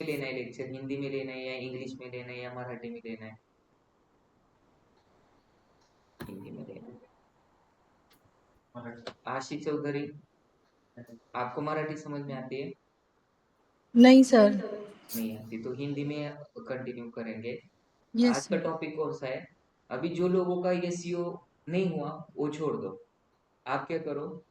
लेना है लेक्चर, हिंदी में लेना है या इंग्लिश में लेना है या मराठी में लेना है? हिंदी में लेना है। आशीष चौधरी, आपको मराठी समझ में आती है? नहीं सर। नहीं आती तो हिंदी में कंटिन्यू करेंगे। यस आज का सर। टॉपिक कौन सा है? अभी जो लोगों का एसईओ नहीं हुआ वो छोड़ दो। आप क्या करो,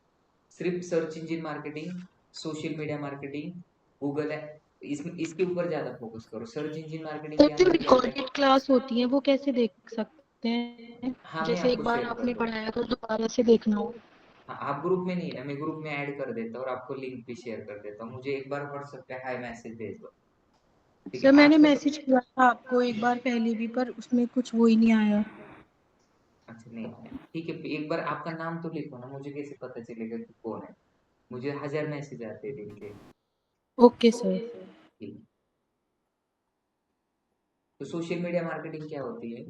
सिर्फ search engine marketing, social media marketing, Google है, इसके ऊपर ज्यादा फोकस करो। सर्च इंजन मार्केटिंग सर के जो अंदर क्या होता है? रिकॉर्डेड क्लास होती है वो कैसे देख सकते हैं? हाँ, मैं जैसे एक आपको बार शेयर कर आपने दूँ। पढ़ाया तो दोबारा से देखना हो। हाँ, आप ग्रुप में नहीं है, मैं ग्रुप में ऐड कर देता हूँ और आपको लिंक भी शेयर कर देता हूँ। मुझे एक बार व्हाट्सएप पे हाई मैसेज भेज दो, ठीक है? सर आज मैंने का मैसेज किया था आपको एक बार पहले भी, पर उसमें कुछ वो ही नहीं आया। अच्छा, नहीं है, ठीक है। एक बार आपका नाम तो लिखो ना, मुझे कैसे पता चलेगा कि कौन है? मुझे 1000 मैसेज आते हैं दिन के। Okay sir. ठीक। तो सोशल मीडिया मार्केटिंग क्या होती है?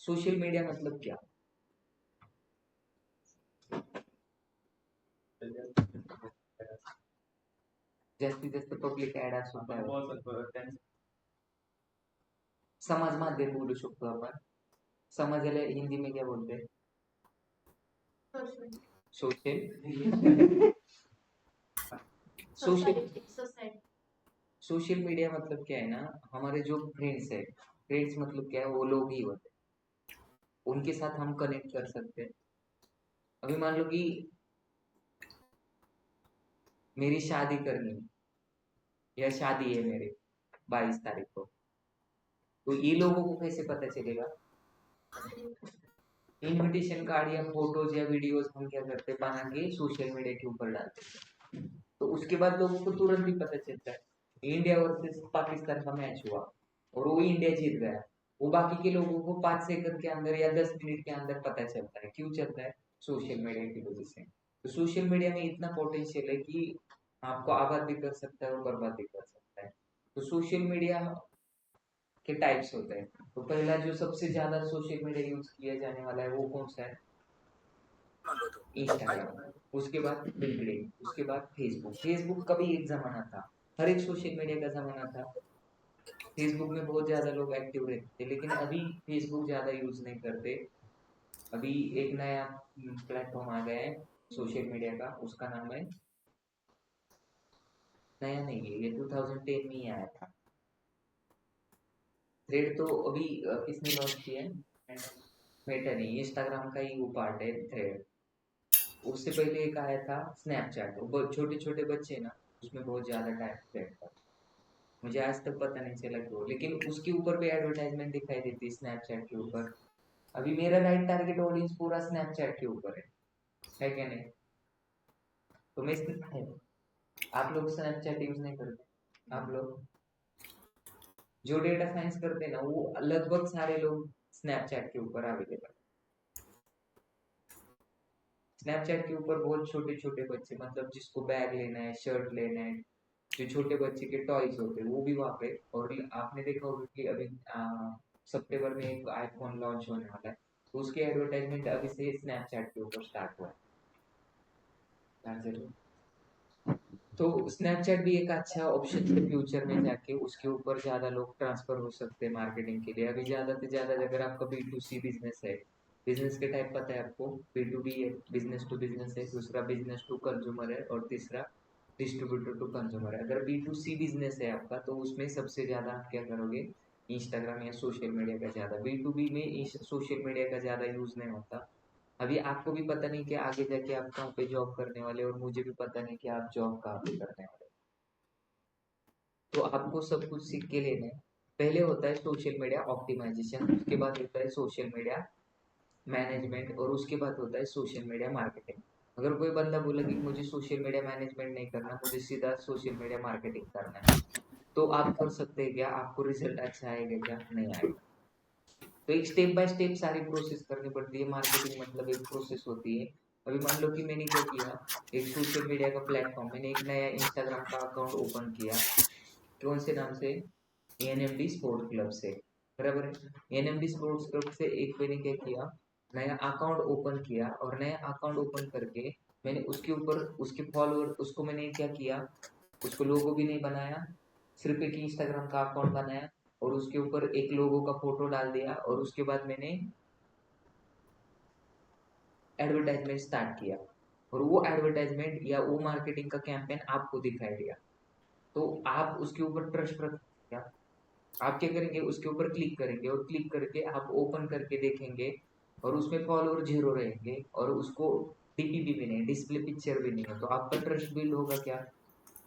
सोशल मीडिया मतलब क्या? जास्तीत जास्त पब्लिक ऍड असतो त्यावर समाज माध्यम बोलू शकतो आपण। समाजाला हिंदी में क्या बोलते हैं? सोशल सोशल सोशल मीडिया मतलब क्या है ना, हमारे जो फ्रेंड्स है, फ्रेंड्स मतलब क्या है, वो लोग ही होते हैं, उनके साथ हम कनेक्ट कर सकते हैं। अभी मान लो कि मेरी शादी करनी है या शादी है मेरे 22 तारीख को, तो ये लोगों को कैसे पता चलेगा? इनविटेशन कार्ड या फोटोज या वीडियोस हम क्या करते हैं, बना के सोशल मीडिया के ऊपर डालते हैं, तो उसके बाद लोगों को तुरंत ही पता चलता है। इंडिया वर्सेस पाकिस्तान का मैच हुआ और वो इंडिया जीत गया, वो बाकी के लोगों को 5 सेकंड के अंदर या 10 मिनट के अंदर पता चलता है। क्यों चलता है? सोशल मीडिया की वजह से। तो सोशल मीडिया में इतना पोटेंशियल है कि आपको आबाद भी कर सकता है और बर्बाद भी कर सकता है। तो सोशल मीडिया के टाइप्स होते हैं। तो पहला जो सबसे ज्यादा सोशल मीडिया यूज किया जाने वाला है वो कौन सा है? इंस्टाग्राम। उसके बाद लिंक्डइन, उसके बाद फेसबुक। फेसबुक का भी एक जमाना था, हर एक सोशल मीडिया का जमाना था। फेसबुक में बहुत ज्यादा लोग एक्टिव रहते थे, लेकिन अभी फेसबुक ज्यादा यूज नहीं करते। अभी एक नया प्लेटफॉर्म आ गया है सोशल मीडिया का, उसका नाम है, नया नहीं है ये, 2010 में ही आया था। थ्रेड तो अभी किसने लॉन्च किया है? मेटा नहीं, इंस्टाग्राम का ही वो पार्ट है थ्रेड। उससे पहले एक आया था स्नैपचैट, वो छोटे छोटे बच्चे ना उसमें बहुत ज्यादा टाइम स्पेंड करते। मुझे आज तक पता नहीं चला क्यों, लेकिन उसके ऊपर भी एडवर्टाइजमेंट दिखाई देती है स्नैपचैट के ऊपर। अभी मेरा राइट टारगेट ऑडियंस पूरा स्नैपचैट के ऊपर है क्या नहीं? तो मैं आप लोग स्नैपचैट यूज नहीं करते? आप लोग जो डेटा साइंस करते हैं ना, वो लगभग सारे लोग स्नैपचैट के ऊपर अवेलेबल। स्नैपचैट के ऊपर बहुत छोटे छोटे बच्चे, मतलब जिसको बैग लेना है, शर्ट लेना है, जो छोटे बच्चे के टॉयज होते हैं वो भी वहाँ पे। और आपने देखा होगा कि अभी सितंबर में एक आईफोन लॉन्च होने वाला है, तो उसकी एडवर्टाइजमेंट अभी से स्नैपचैट के ऊपर स्टार्ट हुआ है। तो स्नैपचैट भी एक अच्छा ऑप्शन है फ्यूचर में जाके, उसके ऊपर ज्यादा लोग ट्रांसफर हो सकते हैं मार्केटिंग के लिए। अभी ज्यादा से ज्यादा अगर आपका B2C बिजनेस है, बिजनेस के टाइप पता है आपको? B2B है, बिजनेस टू बिजनेस है, दूसरा बिजनेस टू कंज्यूमर है, और तीसरा डिस्ट्रीब्यूटर टू कंज्यूमर है। अगर B2C बिजनेस है आपका, तो उसमें सबसे ज्यादा आप क्या करोगे? इंस्टाग्राम या सोशल मीडिया का ज्यादा। B2B में सोशल मीडिया का ज्यादा यूज नहीं होता। अभी आपको भी पता नहीं कि आगे जाके आप कहाँ पे जॉब करने वाले, और मुझे भी पता नहीं कि आप जॉब कहाँ पे करने वाले। तो आपको सब कुछ सीख के लेना है। पहले होता है सोशल मीडिया ऑप्टिमाइजेशन, उसके बाद होता है सोशल मीडिया मैनेजमेंट, और उसके बाद होता है सोशल मीडिया मार्केटिंग। अगर कोई बंदा बोला कि मुझे सोशल मीडिया मैनेजमेंट नहीं करना, मुझे सीधा सोशल मीडिया मार्केटिंग करना है, तो आप कर सकते हैं क्या? आपको रिजल्ट अच्छा आएगा क्या? नहीं आएगा। तो एक स्टेप बाय स्टेप सारी प्रोसेस करनी पड़ती है। मार्केटिंग मतलब एक प्रोसेस होती है। अभी मान लो कि मैंने क्या किया, एक सोशल मीडिया का प्लेटफॉर्म, मैंने एक नया इंस्टाग्राम का अकाउंट ओपन किया। कौन से नाम से? एनएमडी स्पोर्ट क्लब से, बराबर है। एनएमडी स्पोर्ट्स क्लब से एक मैंने क्या किया, नया अकाउंट ओपन किया, और नया अकाउंट ओपन करके मैंने उसके ऊपर उसके फॉलोअर, उसको मैंने क्या किया, उसको लोगो भी नहीं बनाया, सिर्फ एक इंस्टाग्राम का अकाउंट बनाया और उसके ऊपर एक लोगो का फोटो डाल दिया और उसके बाद मैंने एडवर्टाइजमेंट स्टार्ट किया और वो एडवर्टाइजमेंट या वो मार्केटिंग का कैंपेन आपको दिखाई दिया, तो आप उसके ऊपर ट्रस्ट रखेंगे। आप क्या करेंगे, उसके ऊपर क्लिक करेंगे और क्लिक करके आप ओपन करके देखेंगे और उसमें फॉलोअर 0 रहेंगे और उसको डीपीपी भी नहीं, डिस्प्ले पिक्चर भी नहीं है, तो आपका ट्रस्ट बिल्ड होगा क्या?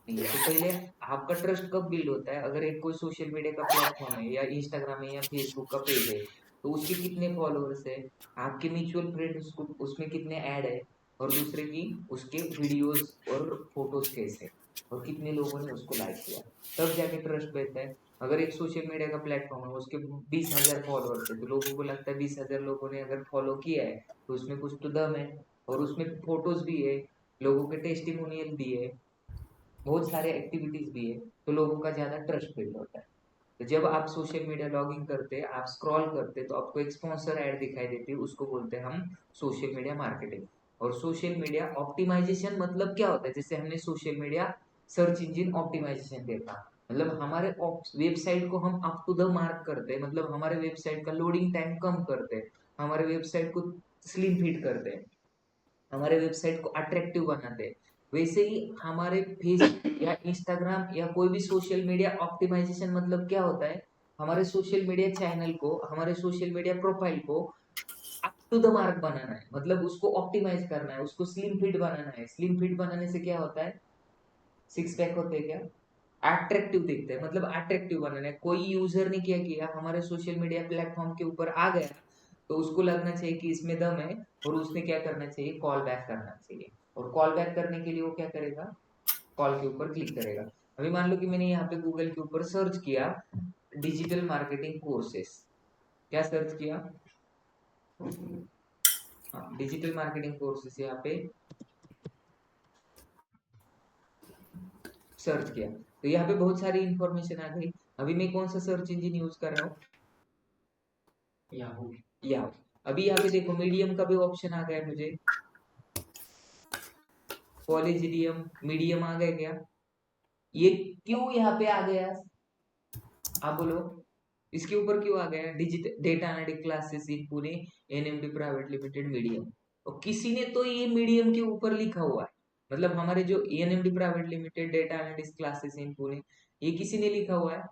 नहीं है। तो पहले आपका ट्रस्ट कब बिल्ड होता है, अगर एक कोई सोशल मीडिया का प्लेटफॉर्म है या इंस्टाग्राम है या फेसबुक का पेज है, तो उसके कितने फॉलोअर्स है, आपके म्यूचुअल फ्रेंड उसमें कितने ऐड है, और दूसरे की उसके वीडियोस और फोटोज कैसे और कितने लोगों ने उसको लाइक किया, तब जाके ट्रस्ट बैठता है। अगर एक सोशल मीडिया का प्लेटफॉर्म है, उसके 20,000 फॉलोअर्स है, तो लोगों को लगता है 20,000 लोगों ने अगर फॉलो किया है तो उसमें कुछ तो दम है, और उसमें फोटोज भी है, लोगों के टेस्टिमोनियल भी है, बहुत सारे एक्टिविटीज भी है, तो लोगों का ज्यादा ट्रस्ट बिल्ड होता है। तो जब आप सोशल मीडिया लॉगिन करते, आप स्क्रॉल करते, तो आपको एक स्पॉन्सर ऐड दिखाई देती है, उसको बोलते हैं हम सोशल मीडिया मार्केटिंग। और सोशल मीडिया ऑप्टिमाइजेशन मतलब क्या होता है, जैसे हमने social media search engine optimisation देखा, मतलब हमारे वेबसाइट को हम अप टू द मार्क करते हैं, मतलब हमारे वेबसाइट का लोडिंग टाइम कम करते हैं, हमारे वेबसाइट को स्लिम फिट करते हैं, हमारे वेबसाइट को अट्रैक्टिव बनाते हैं। वैसे ही हमारे फेसबुक या इंस्टाग्राम या कोई भी सोशल मीडिया ऑप्टिमाइजेशन मतलब क्या होता है, हमारे सोशल मीडिया चैनल को, हमारे सोशल मीडिया प्रोफाइल को अप टू द मार्क बनाना है, मतलब उसको ऑप्टिमाइज करना है, उसको स्लिम फिट बनाना है। स्लिम फिट बनाने से क्या होता है, सिक्स पैक होते हैं क्या, अट्रैक्टिव दिखते हैं, मतलब अट्रैक्टिव बनाना है। कोई यूजर ने क्या किया, हमारे सोशल मीडिया प्लेटफॉर्म के ऊपर आ गया, तो उसको लगना चाहिए कि इसमें दम है, और उसने क्या करना चाहिए, कॉल बैक करना चाहिए, और कॉल बैक करने के लिए वो क्या करेगा, कॉल के ऊपर क्लिक करेगा। अभी मान लो कि मैंने यहाँ पे गूगल के ऊपर सर्च किया डिजिटल मार्केटिंग कोर्सेस, क्या सर्च किया, हाँ डिजिटल मार्केटिंग कोर्सेस यहाँ पे सर्च किया, तो यहाँ पे बहुत सारी इंफॉर्मेशन आ गई। अभी मैं कौन सा सर्च इंजिन यूज कर रहा हूँ, याहू। याहू। अभी यहाँ पे देखो मीडियम का भी ऑप्शन आ गया मुझे, कॉलेजियम मीडियम आ गया क्या, ये क्यों यहाँ पे आ गया, आप बोलो, इसके ऊपर क्यों आ गया, digital data analytic classes in Pune NMD private limited medium, और किसी ने तो ये मीडियम के ऊपर लिखा हुआ है, मतलब हमारे जो NMD private limited data analytics classes in Pune, ये किसी ने लिखा हुआ है,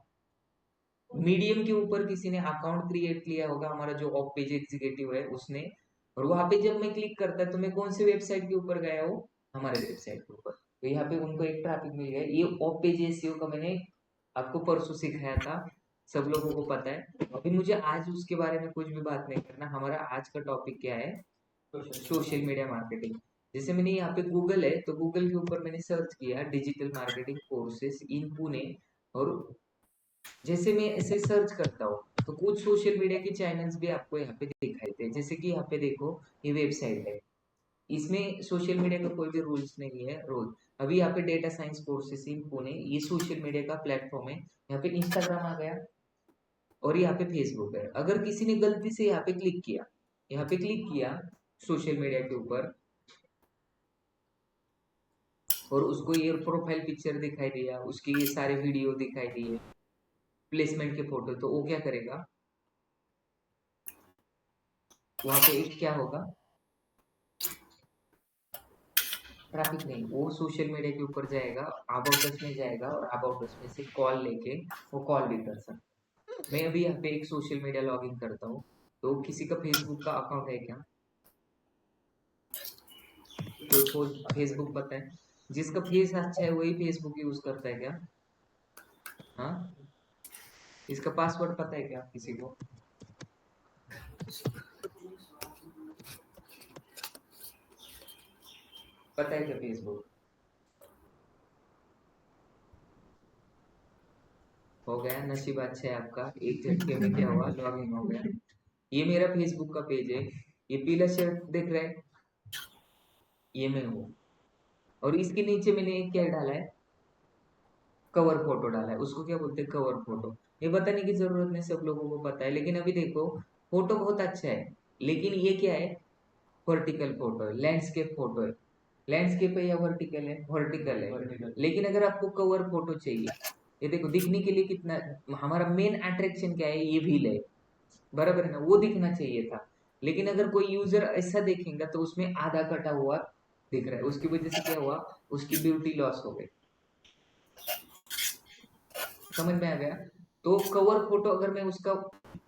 मीडियम के ऊपर किसी ने अकाउंट क्रिएट किया होगा, हमारा जो ऑफ पेज एग्जीक्यूटिव है उसने, और वहां पे जब मैं क्लिक करता है तो मैं कौन से वेबसाइट के ऊपर गया हूँ, हमारे वेबसाइट के ऊपर, तो यहाँ पे उनको एक ट्रैफिक मिल गया। ये ऑफ पेज एसईओ का मैंने आपको परसों सिखाया था, सब लोगों को पता है। अभी मुझे आज उसके बारे में कुछ भी बात नहीं करना, हमारा आज का टॉपिक क्या है, सोशल मीडिया मार्केटिंग। जैसे मैंने यहाँ पे गूगल है, तो गूगल के ऊपर मैंने सर्च किया डिजिटल मार्केटिंग कोर्सेस इन पुणे, और जैसे मैं ऐसे सर्च करता हूँ तो कुछ सोशल मीडिया के चैनल्स भी आपको यहाँ पे दिखाई देते हैं, जैसे कि यहाँ पे देखो ये वेबसाइट है, इसमें सोशल मीडिया का कोई भी रूल्स नहीं है, रोज। अभी यहाँ पे डेटा साइंस कोर्सेस इन पुणे, ये सोशल मीडिया का प्लेटफॉर्म है, यहाँ पे इंस्टाग्राम आ गया और यहाँ पे फेसबुक है। अगर किसी ने गलती से यहाँ पे क्लिक किया सोशल मीडिया के ऊपर, और उसको ये प्रोफाइल पिक्चर दिखाई दिया, उसके ये सारे वीडियो दिखाई दिए, प्लेसमेंट के फोटो, तो वो क्या करेगा, वहां पे एक क्या होगा, ट्रैफिक नहीं, वो सोशल मीडिया के ऊपर जाएगा, अबाउट अस में जाएगा, और अबाउट अस में से कॉल लेके वो कॉल भी कर सकता। मैं अभी यहाँ पे एक सोशल मीडिया लॉग इन करता हूँ, तो किसी का फेसबुक का अकाउंट है क्या, कोई फेसबुक पता है, जिसका फेस अच्छा है वही फेसबुक यूज करता है क्या, हाँ, इसका पासवर्ड पता है क्या किसी को, पता है क्या फेसबुक, हो गया, नसीब अच्छा है आपका, एक झटके में क्या हुआ, लॉग इन हो गया। ये मेरा फेसबुक का पेज है, ये पीला शर्ट दिख रहा है, ये मैं हूँ, और इसके नीचे मैंने एक क्या डाला है, कवर फोटो डाला है, उसको क्या बोलते हैं, कवर फोटो। ये बताने की जरूरत नहीं, सब लोगों को पता है, लेकिन अभी देखो फोटो बहुत अच्छा है, लेकिन ये क्या है, वर्टिकल फोटो है, लैंडस्केप फोटो है, लैंडस्केप है या वर्टिकल है, वर्टिकल है, लेकिन अगर आपको कवर फोटो चाहिए ये देखो दिखने के लिए कितना, हमारा मेन अट्रैक्शन क्या है, ये व्हील है, बराबर है ना, वो दिखना चाहिए था। लेकिन अगर कोई यूजर ऐसा देखेगा तो उसमें आधा कटा हुआ दिख रहा है, उसकी वजह से क्या हुआ, उसकी ब्यूटी लॉस हो गई। समझ में आ गया? तो कवर फोटो अगर मैं उसका,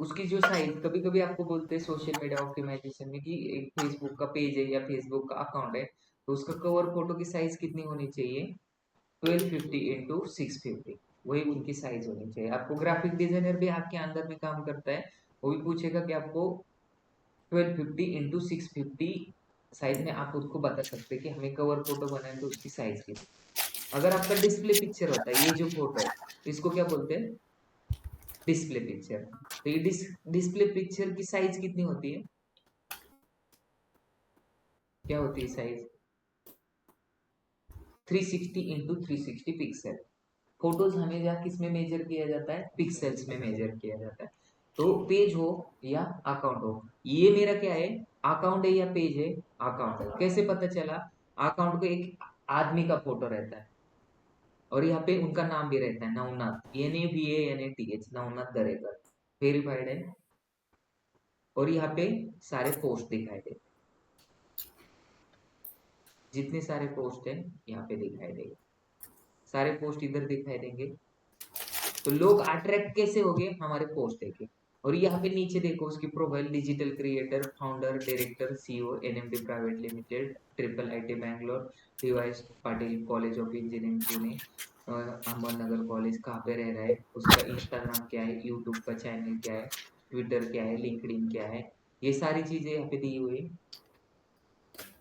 उसकी जो साइज, कभी कभी आपको बोलते हैं सोशल मीडिया ऑप्टिमाइजेशन में कि एक फेसबुक का पेज है या फेसबुक का अकाउंट है, तो उसका कवर फोटो की साइज कितनी होनी चाहिए, 1250 इंटू 650, वही उनकी साइज होनी चाहिए। आपको ग्राफिक डिजाइनर भी आपके अंदर में काम करता है, वो भी पूछेगा कि आपको 1250 इंटू 650 साइज में आप उसको बता सकते हैं कि हमें कवर फोटो बनाए तो उसकी साइज कितनी। अगर आपका डिस्प्ले पिक्चर होता है, ये जो फोटो है इसको क्या बोलते हैं, डिस्प्ले पिक्चर। तो ये डिस्प्ले पिक्चर की साइज कितनी होती है, क्या होती है साइज, 360 इंटू 360 पिक्सल। फोटोज हमेशा किस में मेजर किया जाता है, पिक्सल्स में मेजर किया जाता है। तो पेज हो या अकाउंट हो, ये मेरा क्या है, अकाउंट है या पेज है, अकाउंट है। कैसे पता चला, अकाउंट को एक आदमी का फोटो रहता है और यहाँ पे उनका नाम भी रहता है, नवनाथ, NAVANATH, नवनाथ दरेकर, वेरीफाइड है। और यहाँ पे सारे पोस्ट दिखाई दे, जितने सारे पोस्ट है यहाँ पे दिखाई देंगे, सारे पोस्ट इधर दिखाई देंगे। तो लोग अट्रैक्ट कैसे हो गए, हमारे पोस्ट देखे। और यहाँ पे नीचे देखो उसकी profile, digital creator, founder, director, CEO, NMD private limited, IIIT Bangalore, DYS Patil college of engineering Pune, Ahmednagar college, कहाँ पे रह रहा है, उसका इंस्टाग्राम क्या है, यूट्यूब का चैनल क्या है, ट्विटर क्या है, लिंक्डइन क्या है, ये सारी चीजें यहाँ पे दी हुई है।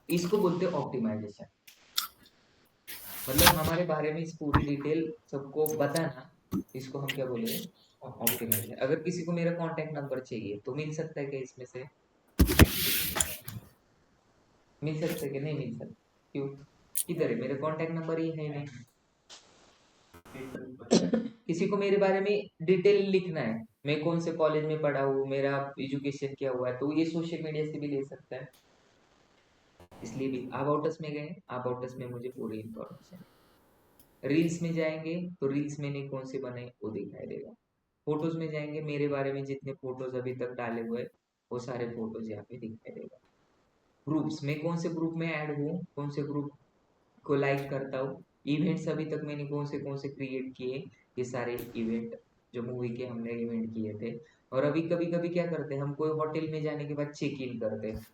इसको बोलते हैं ऑप्टिमाइजेशन। मतलब हमारे बारे में इस पूरी डिटेल सबको बताना, इसको हम क्या बोलेंगे, ऑप्टिमाइजेशन। अगर किसी को मेरा कांटेक्ट नंबर चाहिए तो मिल सकता है क्या इसमें से, मिल सकता है कि नहीं मिल सकता, क्यों, किधर है मेरा कांटेक्ट नंबर, ही है नहीं। किसी को मेरे बारे में डिटेल लिखना है, मैं कौन से कॉलेज में पढ़ा हूँ, मेरा एजुकेशन क्या हुआ है, तो ये सोशल मीडिया से भी ले सकता है। इसलिए भी अबाउट में गए, अबाउट में मुझे पूरी इंफॉर्मेशन, रील्स में जाएंगे तो रील्स मैंने कौन से बनाए वो दिखाई देगा। फोटोज में जाएंगे, मेरे बारे में जितने फोटोज अभी तक डाले हुए वो सारे फोटोज यहाँ पे दिखाई देगा। ग्रुप्स में कौन से ग्रुप में ऐड हूँ, कौन से ग्रुप को लाइक करता हूँ, इवेंट्स अभी तक मैंने कौन से क्रिएट किए, ये सारे इवेंट जो मूवी के हमने इवेंट किए थे। और अभी कभी कभी क्या करते हैं हम, कोई होटल में जाने के बाद चेक इन करते हैं,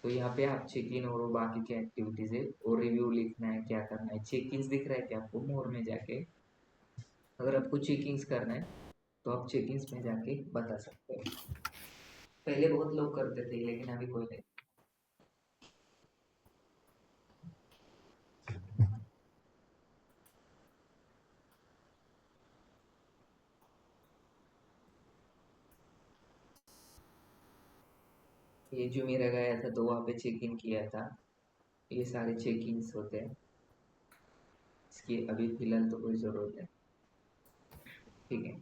तो यहाँ पे आप चेक इन और बाकी क्या एक्टिविटीज है और रिव्यू लिखना है, क्या करना है, चेक इन दिख रहा है क्या आपको, मोर में जाके अगर आपको चेकिंग्स करना है तो आप चेकिंग्स में जाके बता सकते हैं। पहले बहुत लोग करते थे लेकिन अभी कोई नहीं। ये जो मेरा गया था तो वहाँ पे चेक इन किया था, ये सारे चेक इन्स होते हैं, इसकी अभी फिलहाल तो कोई जरूरत है। ठीक है,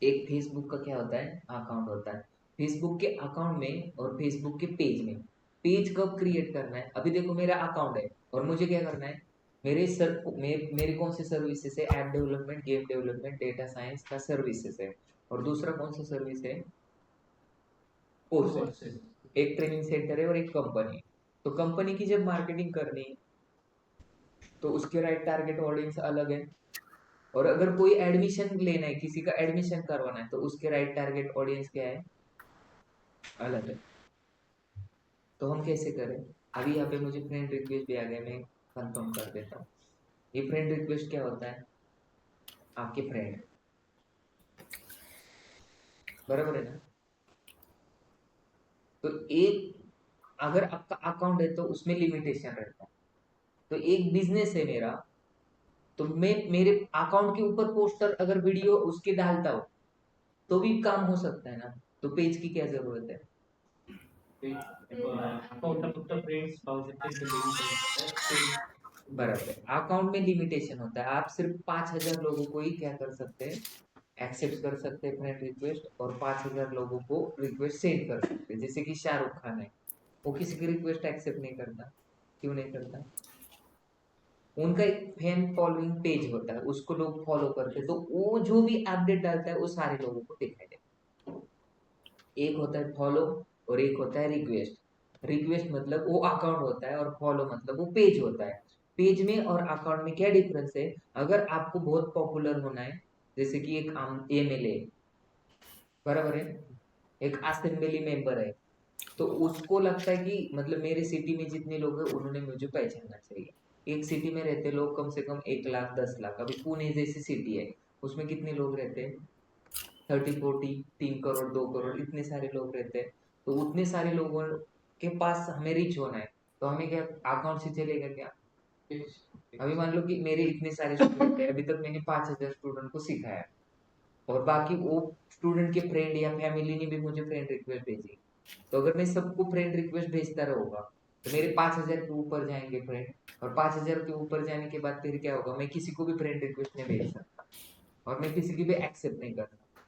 एक फेसबुक का क्या होता है, अकाउंट होता है। फेसबुक के अकाउंट में और फेसबुक के पेज में, पेज कब क्रिएट करना है, अभी देखो मेरा अकाउंट है और मुझे क्या करना है, मेरे कौन से सर्विसेज है, app development, game development, data science का सर्विसेज है, और दूसरा कौन सा सर्विस है, कोर्स है। एक ट्रेनिंग सेंटर है और एक कंपनी। तो कंपनी की जब मार्केटिंग करनी है तो उसके राइट टारगेट ऑडियंस अलग है, और अगर कोई एडमिशन लेना है, किसी का एडमिशन करवाना है, तो उसके राइट टारगेट ऑडियंस क्या है, अलग है। तो हम कैसे करें, अभी यहाँ पे मुझे फ्रेंड रिक्वेस्ट भी आ गया, मैं कंफर्म कर देता हूँ। ये फ्रेंड रिक्वेस्ट क्या होता है, आपके फ्रेंड, बराबर है ना। तो एक, अगर आपका अकाउंट है तो उसमें लिमिटेशन रहता है। तो एक बिजनेस है मेरा, तो मैं मेरे अकाउंट के ऊपर पोस्टर अगर वीडियो उसके डालता हूँ तो भी काम हो सकता है ना, तो पेज की क्या जरूरत है। बराबर है, अकाउंट में लिमिटेशन होता है, आप सिर्फ 5,000 लोगों को ही क्या कर सकते हैं, एक्सेप्ट कर सकते हैं फ्रेंड रिक्वेस्ट, और 5,000 लोगों को रिक्वेस्ट सेंड कर सकते हैं। जैसे कि शाहरुख खान है, वो किसी की रिक्वेस्ट एक्सेप्ट नहीं करता, क्यों नहीं करता, उनका एक फैन फॉलोइंग पेज होता है, उसको लोग फॉलो करते हैं, तो वो जो भी अपडेट डालता है वो सारे लोगों को दिखाई देता है। एक होता है फॉलो और एक होता है रिक्वेस्ट। रिक्वेस्ट मतलब वो अकाउंट होता है और फॉलो मतलब वो पेज होता है। पेज में और अकाउंट में क्या डिफरेंस है? अगर आपको बहुत पॉपुलर होना है, जैसे कि एक एमएलए, बराबर है, एक असेंबली मेंबर है, तो उसको लगता है कि मतलब मेरे सिटी में जितने लोग हैं उन्होंने मुझे पहचानना चाहिए। एक सिटी में रहते लोग कम से कम 1 लाख 10 लाख, अभी पुणे जैसी सिटी है, उसमें कितने लोग रहते हैं? 30 40, 3 करोड़ 2 करोड़, इतने सारे लोग रहते हैं। तो उतने सारे लोगों के पास हमें रीच होना है, तो हमें क्या अकाउंट से चलेगा क्या? अभी मान लो कि मेरे इतने सारे स्टूडेंट है, अभी तक मैंने 5,000 स्टूडेंट को सिखाया है, और बाकी वो स्टूडेंट के फ्रेंड या फैमिली ने भी मुझे फ्रेंड रिक्वेस्ट भेजी, तो अगर मैं सबको फ्रेंड रिक्वेस्ट भेजता रहूंगा तो मेरे 5,000 के ऊपर जाएंगे फ्रेंड, और 5,000 के ऊपर जाने के बाद फिर क्या होगा? मैं किसी को भी फ्रेंड रिक्वेस्ट नहीं भेज सकता, और मैं किसी की भी एक्सेप्ट नहीं कर सकता।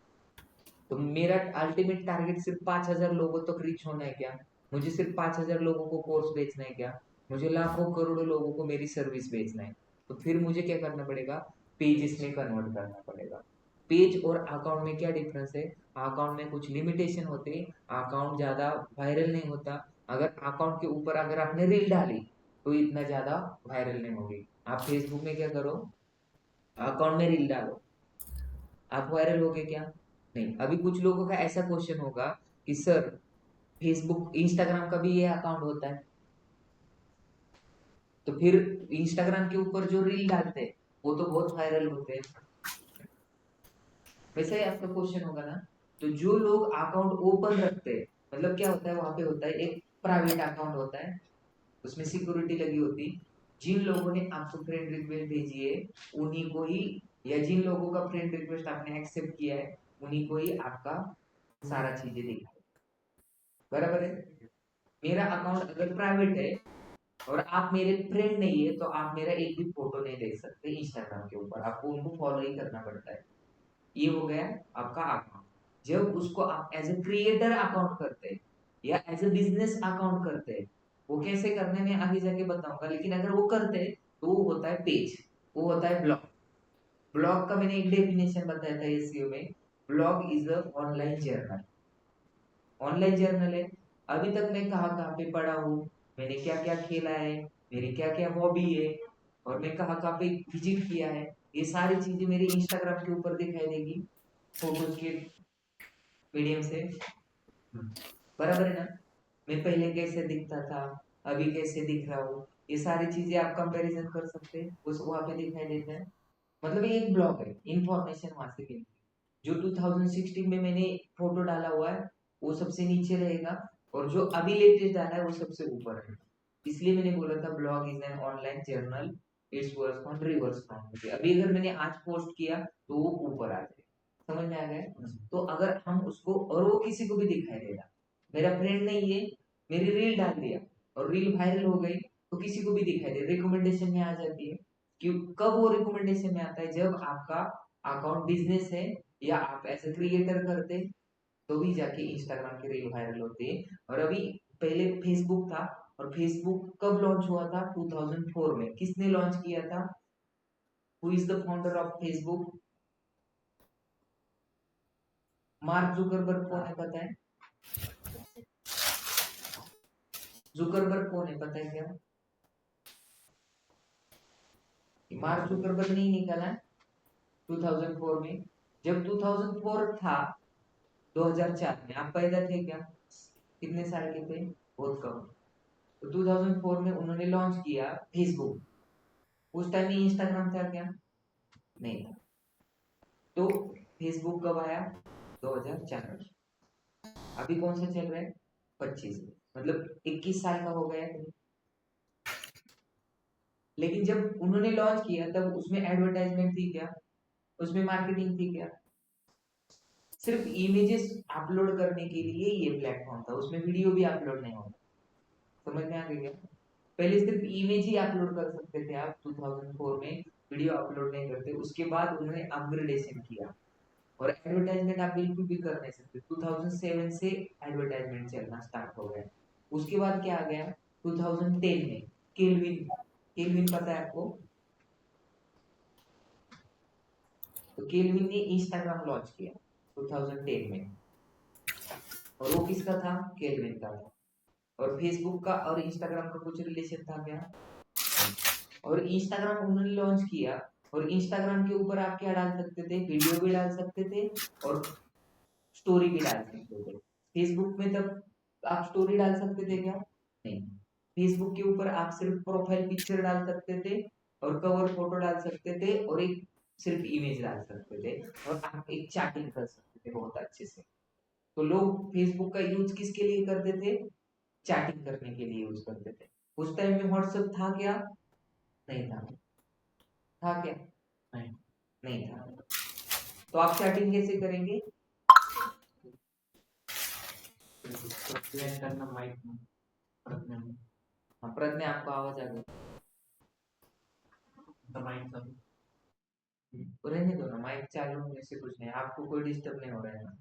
तो मेरा अल्टीमेट टारगेट सिर्फ 5,000 लोगों तक रीच होना है क्या? मुझे सिर्फ 5,000 लोगों को कोर्स बेचना है क्या? मुझे लाखों करोड़ों लोगों को मेरी सर्विस बेचना है। तो फिर मुझे क्या करना पड़ेगा? पेजेस में कन्वर्ट करना पड़ेगा। पेज और अकाउंट में क्या डिफरेंस है? अकाउंट में कुछ लिमिटेशन होते हैं, अकाउंट ज्यादा वायरल नहीं होता। अगर अकाउंट के ऊपर अगर आपने रील डाली तो इतना ज्यादा वायरल नहीं होगी। आप फेसबुक में क्या करो, अकाउंट में रील डालो, आप वायरल होगे क्या? नहीं। अभी कुछ लोगों का ऐसा क्वेश्चन होगा कि सर, फेसबुक इंस्टाग्राम का भी ये अकाउंट होता है, तो फिर इंस्टाग्राम के ऊपर जो रील डालते हैं वो तो बहुत वायरल होते हैं, वैसा ही आपका क्वेश्चन होगा ना। तो जो लोग अकाउंट ओपन रखते हैं, मतलब क्या होता है, वहां पे होता है एक प्राइवेट अकाउंट होता है, उसमें सिक्योरिटी लगी होती। जिन लोगों ने आपको फ्रेंड रिक्वेस्ट भेजी है उन्हीं को ही, या जिन लोगों का फ्रेंड रिक्वेस्ट आपने एक्सेप्ट किया है उन्हीं को ही आपका सारा चीजें दिखाई, बराबर है। मेरा अकाउंट अगर प्राइवेट है और आप मेरे फ्रेंड नहीं है, तो आप मेरा एक भी फोटो नहीं देख सकते इंस्टाग्राम के ऊपर, आपको उनको फॉलो ही करना पड़ता है। ये हो गया आपका अकाउंट। जब उसको आप एज ए क्रिएटर अकाउंट करते हैं या एज ए बिजनेस अकाउंट करते हैं, वो कैसे करने में आगे जाके बताऊंगा, लेकिन अगर वो करते हैं तो वो होता है पेज, वो होता है ब्लॉग। ब्लॉग का मैंने एक डेफिनेशन बताया था एसईओ में, blog is a online journal. Online journal है, अभी तक मैं कहाँ कहाँ पे पढ़ा हूँ, मैंने क्या क्या खेला है, मेरी क्या क्या हॉबी है, और मैं कहाँ कहाँ पे विजिट किया है, ये सारी चीजें मेरे इंस्टाग्राम के ऊपर दिखाई देगी फोटोज के मीडियम से, बराबर है ना। मैं पहले कैसे दिखता था, अभी कैसे दिख रहा हूँ, ये सारी चीजें आप कंपैरिजन कर सकते हैं, उस वहां पे दिखाई देता है। मतलब ये एक ब्लॉग है, इंफॉर्मेशन वहां से मिलती है। जो 2016 में मैंने फोटो डाला हुआ है वो सबसे नीचे रहेगा, और जो अभी लेटेस्ट डाला है वो सबसे ऊपर है। इसलिए मैंने बोला था blog is an online journal, it's work on reverse chronology. अभी अगर मैंने आज पोस्ट किया तो वो ऊपर आ जाए, समझ में आ गया। तो अगर हम उसको, और वो किसी को भी दिखाई देगा, मेरा फ्रेंड नहीं है, मेरी रील डाल दिया और रील वायरल हो गई, तो किसी को भी दिखाई दे, रिकमेंडेशन में आ जाती है। क्यों? कब वो रिकमेंडेशन में आता है? जब आपका अकाउंट बिजनेस है या आप ऐसे क्रिएटर करते, तो भी जाके इंस्टाग्राम की रील वायरल होती है। और अभी पहले फेसबुक था, और फेसबुक कब लॉन्च हुआ था? 2004 में। किसने लॉन्च किया था? Who is the founder of Facebook? Mark Zuckerberg कौन है पता है? जुकरबर्ग कौन है पता है क्या? मार्क जुकरबर्ग नहीं निकला है 2004 में। जब 2004 था, 2004 में आप पैदा थे क्या? कितने साल के थे? बहुत कम। तो 2004 में उन्होंने लॉन्च किया फेसबुक। उस टाइम में इंस्टाग्राम था क्या? नहीं था। तो फेसबुक कब आया? 2004 में। अभी कौन सा चल रहा है? 25, मतलब 21 साल का हो गया है। लेकिन जब उन्होंने लॉन्च किया तब उसमें एडवर्टाइजमेंट थी क्या? उसमें मार्केटिंग थी क्या? सिर्फ इमेजेस अपलोड करने के लिए ये प्लेटफॉर्म था, उसमें वीडियो भी अपलोड नहीं होता। समझ में आ गया? पहले सिर्फ इमेज ही अपलोड कर सकते थे आप 2004 में, वीडियो अपलोड नहीं करते। उसके बाद उन्होंने अपग्रेडेशन किया, और एडवर्टाइजमेंट आप बिल्कुल भी कर नहीं सकते। 2007 से एडवर्टाइजमेंट चलना स्टार्ट हो गया। उसके बाद क्या आ गया? 2010 में केल्विन। केल्विन पता है आपको? तो केल्विन ने इंस्टाग्राम लॉन्च किया 2010 में, और वो किसका था? केल्विन का था। और फेसबुक का और इंस्टाग्राम का कुछ रिलेशन था क्या? और इंस्टाग्राम उन्होंने लॉन्च किया, और इंस्टाग्राम के ऊपर आप क्या डाल सकते थे? वीडियो भी डाल सकते थे और स्टोरी भी डाल सकते थे। फेसबुक में तब आप स्टोरी डाल सकते थे क्या? नहीं। फेसबुक के ऊपर आप सिर्फ प्रोफाइल पिक्चर डाल सकते थे और कवर फोटो डाल सकते थे और एक सिर्फ इमेज डाल सकते थे, और आप एक चैटिंग कर सकते थे बहुत अच्छे से। तो लोग फेसबुक का यूज किसके लिए करते थे? चैटिंग करने के लिए यूज करते थे। उस टाइम में व्हाट्सएप था क्या? नहीं था। था क्या? नहीं, नहीं था। तो आप चैटिंग कैसे करेंगे? करना माइक में, प्रज्ञा आपको आवाज आ गई? तो माइक रहने दो ना, माइक चालू होने से कुछ नहीं, आपको कोई डिस्टर्ब नहीं हो रहा है ना?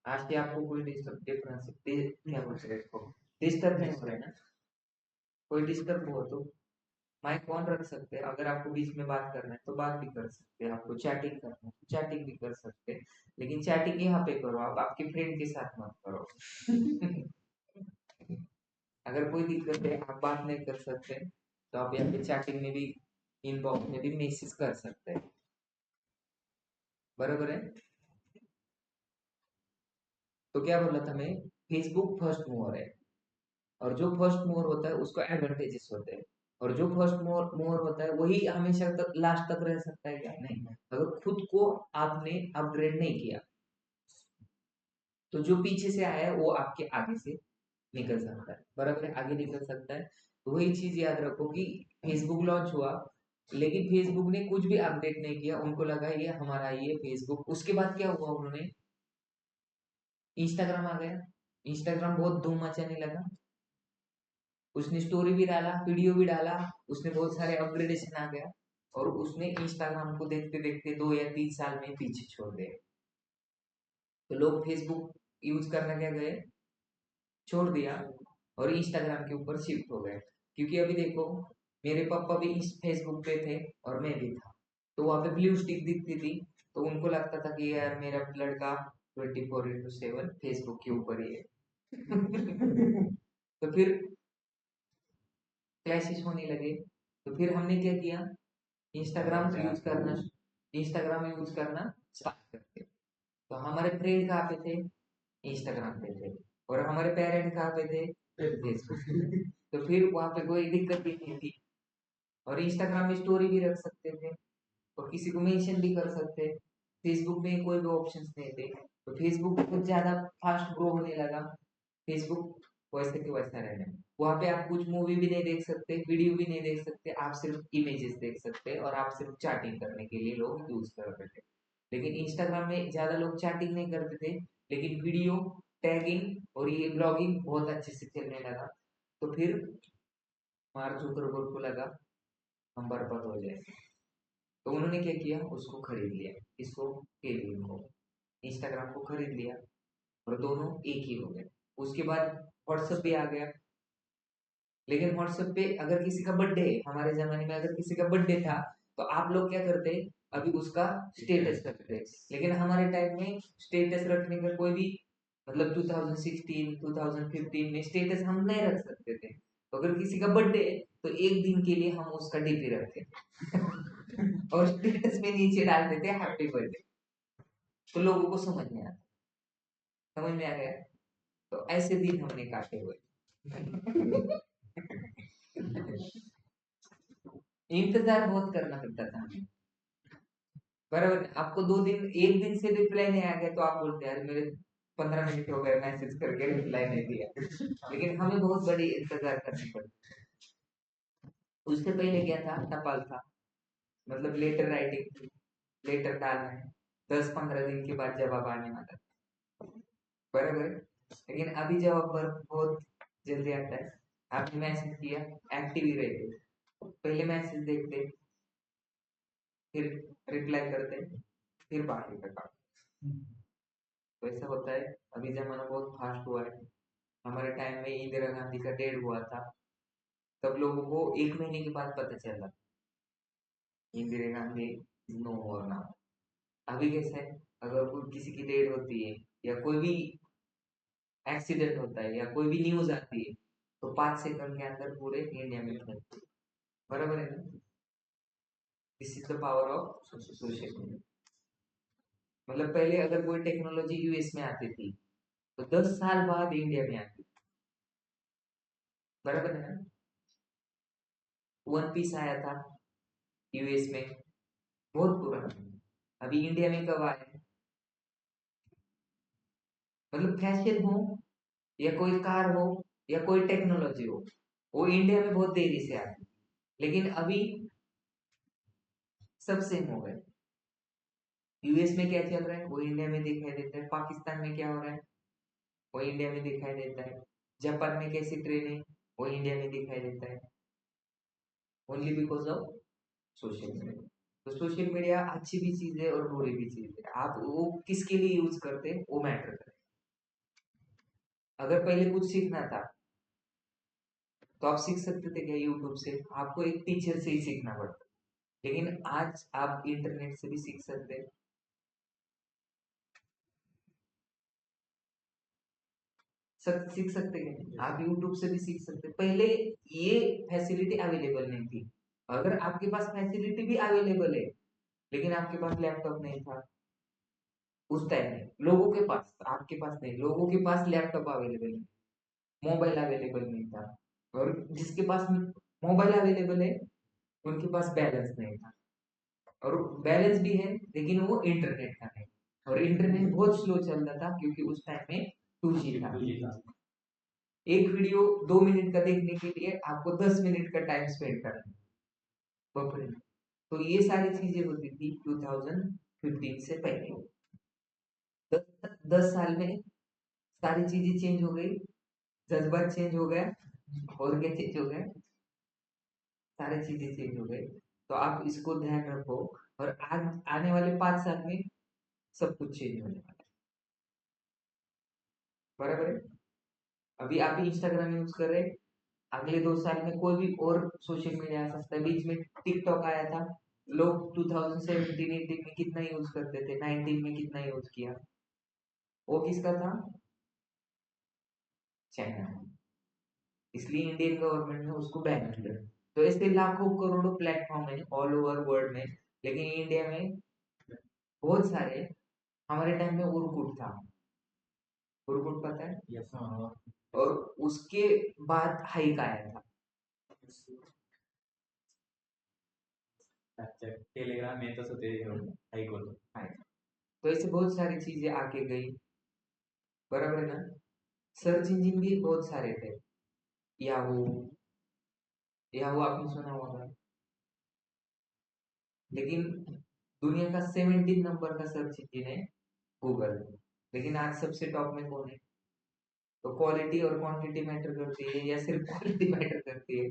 आज के आपको कोई डिस्टर्ब डिफरेंस क्या बोल रहे इसको, डिस्टर्ब नहीं हो रहा है ना? कोई डिस्टर्ब हो तो माइक ऑन रख सकते हैं। अगर आपको बीच में बात करना है तो बात भी कर सकते हैं, आपको चैटिंग करना है तो चैटिंग भी कर सकते हैं, लेकिन चैटिंग यहाँ पे करो, आप आपके फ्रेंड के साथ मत करो। अगर कोई दिक्कत है, आप बात नहीं कर सकते, तो आप यहाँ पे चैटिंग में भी, इनबॉक्स में भी मैसेज कर सकते हैं। बराबर है? तो क्या बोला था मैं? फेसबुक फर्स्ट मूवर है, और जो फर्स्ट मूवर होता है उसको एडवांटेजेस होते हैं, और जो फर्स्ट मूवर मूवर होता है वही हमेशा तक लास्ट तक रह सकता है क्या? नहीं। अगर खुद को आपने अपग्रेड नहीं किया, तो जो पीछे से आया है वो आपके आगे से निकल सकता है। बराबर है? आगे निकल सकता है। तो वही चीज याद रखो कि फेसबुक लॉन्च हुआ, लेकिन फेसबुक ने कुछ भी अपडेट नहीं किया, उनको लगा ये हमारा ये फेसबुक। उसके बाद क्या हुआ? उन्होंने इंस्टाग्राम आ गया, इंस्टाग्राम बहुत धूम मचाने लगा, उसने स्टोरी भी डाला, वीडियो भी डाला, उसने बहुत सारे अपग्रेडेशन आ गया, और उसने इंस्टाग्राम को देखते देखते 2 या 3 साल में पीछे छोड़ दिया। तो लोग फेसबुक यूज करना क्या गए, छोड़ दिया, और इंस्टाग्राम के ऊपर शिफ्ट हो गए। क्योंकि अभी देखो, मेरे पापा भी इस फेसबुक पे थे और मैं भी था, तो वहां पे ब्लू स्टिक दिखती थी, तो उनको लगता था कि यार मेरा लड़का 24/7 फेसबुक के ऊपर ही है। तो फिर क्लैशेस होने लगे। तो फिर हमने क्या किया, इंस्टाग्राम यूज करना स्टार्ट कर दिया। तो हमारे फ्रेंड कहाँ पे थे? इंस्टाग्राम पे थे। और हमारे पेरेंट कहाँ पे थे? फेसबुक। तो फिर वहां पे कोई दिक्कत ही नहीं थी, और इंस्टाग्राम में स्टोरी भी रख सकते थे, और किसी को मेंशन भी कर सकते। फेसबुक में कोई भी ऑप्शंस नहीं थे, तो फेसबुक बहुत ज्यादा फास्ट ग्रो होने लगा। फेसबुक वैसे के वैसा रहने, वहां पे आप कुछ मूवी भी नहीं देख सकते, वीडियो भी नहीं देख सकते, आप सिर्फ इमेजेस देख सकते, और आप सिर्फ चैटिंग करने के लिए लोग यूज करते थे। लेकिन इंस्टाग्राम में ज्यादा लोग चैटिंग नहीं करते थे, लेकिन वीडियो, टैगिंग और ये ब्लॉगिंग बहुत अच्छे से चलने लगा। तो फिर मार्क जुकरबर्ग को लगा हम बर्बाद हो जाएंगे, तो उन्होंने क्या किया, उसको खरीद लिया। इसको, केविन को, इंस्टाग्राम को खरीद लिया, और दोनों एक ही हो गए। उसके बाद व्हाट्सएप भी आ गया। लेकिन व्हाट्सएप पे अगर किसी का बर्थडे है, हमारे जमाने में अगर किसी का बर्थडे था, तो आप लोग क्या करते? अभी उसका स्टेटस रखते। लेकिन हमारे टाइम में स्टेटस रखने का कोई भी, मतलब 2016 2015 में स्टेटस हम नहीं रख सकते थे। तो अगर किसी का बर्थडे है, तो एक दिन के लिए हम उसका डीपी रखते। और स्टेटस में नीचे डाल देते हैप्पी बर्थडे। तो लोगों को समझ में आता, समझ में आ गया। तो ऐसे दिन हमने काटे हुए। इंतजार बहुत करना पड़ता था हमें। बराबर, आपको 2 दिन, एक दिन से रिप्लाई नहीं आ गया तो आप बोलते यार मेरे 15 मिनट हो गए मैसेज करके रिप्लाई नहीं दिया। लेकिन हमें बहुत बड़ी इंतजार करनी पड़ी। उससे पहले क्या था? टपाल था, मतलब लेटर राइटिंग, लेटर डालना है, 10-15 दिन के बाद जवाब आने वाला। बराबर है? लेकिन अभी जवाब बहुत जल्दी आता है। आपने मैसेज किया, एक्टिव ही रहते, पहले मैसेज देखते, फिर रिप्लाई करते, फिर बाकी का काम। तो ऐसा होता है। अभी जमाना बहुत फास्ट हुआ है। हमारे टाइम में इंदिरा गांधी का डेथ हुआ था, तब लोगों को 1 महीने के बाद पता चला इंदिरा गांधी नो और ना। अभी कैसा है, अगर कोई किसी की डेट होती है या कोई भी एक्सीडेंट होता है या कोई भी न्यूज आती है, तो 5 सेकंड के अंदर पूरे इंडिया में फैलती है। बराबर है ना? This is the power of social media. मतलब पहले अगर कोई टेक्नोलॉजी यूएस में आती थी, तो 10 साल बाद इंडिया में आती। बराबर है ना? वन पीस आया था यूएस में, बहुत पुराना। अभी इंडिया में कब आया? मतलब फैशन हो या कोई कार हो या कोई टेक्नोलॉजी हो, वो इंडिया में बहुत देरी से आती, लेकिन अभी सब सेम हो गए। यूएस में क्या चल रहा है वो इंडिया में दिखाई देता है, पाकिस्तान में क्या हो रहा है वो इंडिया में दिखाई देता है, जापान में कैसी ट्रेन है वो इंडिया में दिखाई देता है, only because of social media. तो सोशल मीडिया अच्छी भी चीज है और बुरी भी चीज है, आप वो किसके लिए यूज करते हैं वो मैटर करता है। अगर पहले कुछ सीखना था तो आप सीख सकते थे क्या यूट्यूब से, आपको एक टीचर से ही सीखना पड़ता, लेकिन आज आप इंटरनेट से भी सीख सकते हैं। सीख सकते हैं आप यूट्यूब से भी सीख सकते हैं। पहले ये फैसिलिटी अवेलेबल नहीं थी। अगर आपके पास फैसिलिटी भी अवेलेबल है लेकिन आपके पास लैपटॉप नहीं था उस टाइम में, लोगों के पास, आपके पास नहीं, लोगों के पास लैपटॉप अवेलेबल है, मोबाइल अवेलेबल नहीं था, और जिसके पास मोबाइल अवेलेबल है उनके पास बैलेंस नहीं था, और बैलेंस भी है लेकिन वो इंटरनेट का नहीं, और इंटरनेट बहुत स्लो चल रहा था क्योंकि उस टाइम में 2G था। एक वीडियो 2 मिनट का देखने के लिए आपको 10 मिनट का टाइम स्पेंड करना बफर। तो ये सारी चीजें होती थी 2015 से पहले। 10 साल में सारी चीजें चेंज हो गई, जज्बात चेंज हो गया, और क्या चेंज हो गया, सारी चीजें चेंज हो गई। तो आप इसको ध्यान रखो, और आज आने वाले 5 साल में सब कुछ चेंज होने वाला है। बराबर है? अभी आप इंस्टाग्राम यूज कर रहे हैं, अगले 2 साल में कोई भी और सोशल मीडिया आ सकता है। बीच में टिकटॉक आया था, लोग 2017-18 में कितना यूज करते थे, 19 में कितना यूज किया, वो किसका था? चाइना। इसलिए इंडियन गवर्नमेंट ने उसको बैन किया। तो ऐसे लाखों करोड़ों प्लेटफॉर्म है ऑल ओवर वर्ल्ड में, लेकिन इंडिया में बहुत सारे। हमारे टाइम में उर्कुट था, उर्कुट पता है? यस हाँ। और उसके बाद हाइक आया था। अच्छा टेलीग्राम में तो ते हाइक होतो. तो ऐसे बहुत सारी चीजें आके गई। बराबर है ना? सर्च इंजिन भी बहुत सारे थे, याहू, याहू आपने सुना होगा, लेकिन दुनिया का 17 नंबर का सर्च इंजिन है गूगल। लेकिन आज सबसे टॉप में कौन है? तो क्वालिटी और क्वांटिटी मैटर करती है या सिर्फ क्वालिटी मैटर करती है?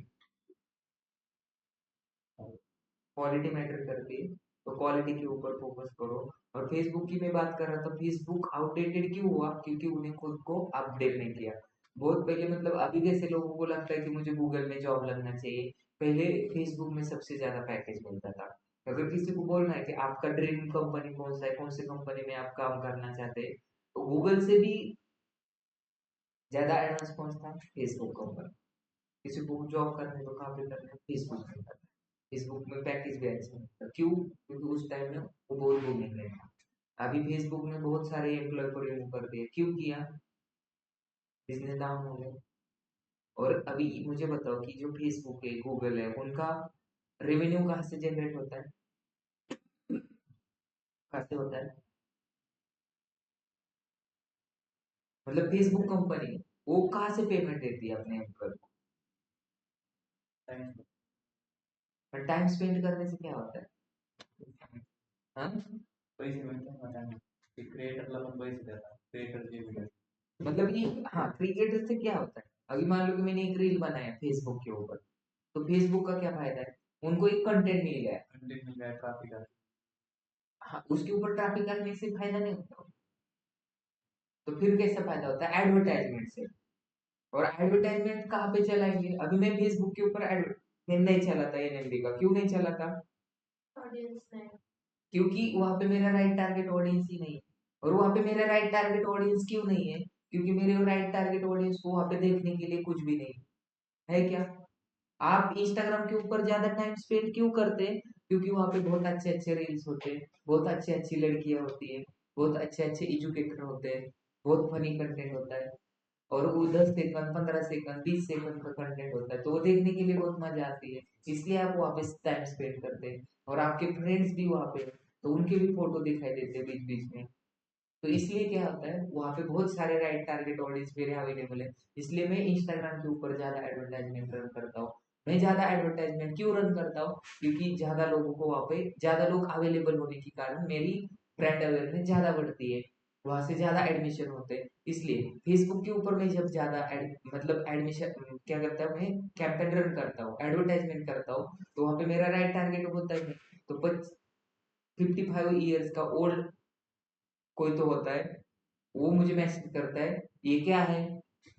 क्वालिटी मैटर करती है, तो क्वालिटी के ऊपर फोकस करो। और फेसबुक की मैं बात कर रहा था, फेसबुक आउटडेटेड क्यों हुआ? क्योंकि उन्हें खुद को अपडेट नहीं किया। बहुत पहले, मतलब अभी जैसे लोगों को लगता है कि मुझे गूगल में जॉब लगना चाहिए, पहले फेसबुक में सबसे ज्यादा पैकेज मिलता था। अगर किसी को बोलना है कि आपका ड्रीम कंपनी कौन सा है, कौन सी कंपनी में आप काम करना चाहते हैं, तो गूगल से भी ज्यादा एडवांस कौन था? Facebook company. किसी को जॉब करने को कहाँ पे करना है? फेसबुक में करना है। फेसबुक में पैकेज भी अच्छा मिलता है। क्यों? क्योंकि उस टाइम में वो बहुत बूमिंग में था। अभी फेसबुक ने बहुत सारे एम्प्लॉय को रिमूव कर दिया। क्यों किया? बिजनेस डाउन हो गया। और अभी मुझे बताओ कि जो फेसबुक है, गूगल है, उनका रेवेन्यू कहाँ से जनरेट होता है? कहाँ से होता है? मतलब फेसबुक कंपनी वो कहाँ से पेमेंट देती है अपने एम्प्लॉय को? टाइम टाइम स्पेंड करने से क्या होता है? हाँ? पैसे मिळतात ना त्यांना. ते क्रिएटरला पण पैसे देतात. क्रिएटर जे व्हिडिओ मतलब ये, हाँ, क्रिकेटर से क्या होता है? अभी मान लो कि मैंने एक रील बनाया फेसबुक के ऊपर, तो फेसबुक का क्या फायदा है? उनको एक कंटेंट मिल गया। कंटेंट मिल गया, ट्रैफिक आ हाँ, उसके ऊपर ट्रैफिक आने से फायदा नहीं होता। तो फिर कैसा फायदा होता है? एडवर्टाइजमेंट से। और एडवर्टाइजमेंट कहाँ पे चलाएंगे? अभी मैं फेसबुक के ऊपर मैं नहीं चलाता एनएमडी का। क्यों नहीं चलाता? ऑडियंस नहीं। क्योंकि वहां पे मेरा राइट टारगेट ऑडियंस ही नहीं है। और वहां पे मेरा राइट टारगेट ऑडियंस क्यों नहीं है? क्योंकि मेरे राइट टारगेट ऑडियंस को वहां पे देखने के लिए कुछ भी नहीं है क्या? आप इंस्टाग्राम के ऊपर ज्यादा टाइम स्पेंड क्यों करते हैं? क्योंकि वहां पे बहुत अच्छे अच्छे रील्स होते हैं, बहुत अच्छी अच्छी लड़कियां होती है, बहुत अच्छे अच्छे एजुकेटर होते हैं, बहुत फनी कंटेंट होता है, और वो 10 सेकंड 15 सेकंड 20 सेकंड का कंटेंट होता है, तो वो देखने के लिए बहुत मजा आती है, इसलिए आप वहाँ पे टाइम स्पेंड करते हैं। और आपके फ्रेंड्स भी वहाँ पे हैं, तो उनके भी फोटो दिखाई देते हैं बीच बीच में। तो इसलिए क्या होता है, वहाँ पे बहुत सारे राइट टारगेट ऑडियंस मेरे अवेलेबल है, इसलिए मैं इंस्टाग्राम के ऊपर ज्यादा एडवर्टाइजमेंट रन करता हूँ। मैं ज्यादा एडवर्टाइजमेंट क्यों रन करता हूँ? क्योंकि ज्यादा लोगों को वहाँ पे ज्यादा लोग अवेलेबल होने के कारण मेरी ब्रांड अवेयरनेस ज्यादा बढ़ती है, वहां से ज्यादा एडमिशन होते हैं। इसलिए फेसबुक के ऊपर मैं जब ज्यादा मतलब एडमिशन क्या करता हूँ, मैं कैंपेन रन करता हूँ, एडवर्टाइजमेंट करता हूँ, तो वहाँ पे मेरा राइट टारगेट होता है। तो 55 ईयर्स का ओल्ड कोई तो होता है, वो मुझे मैसेज करता है, ये क्या है?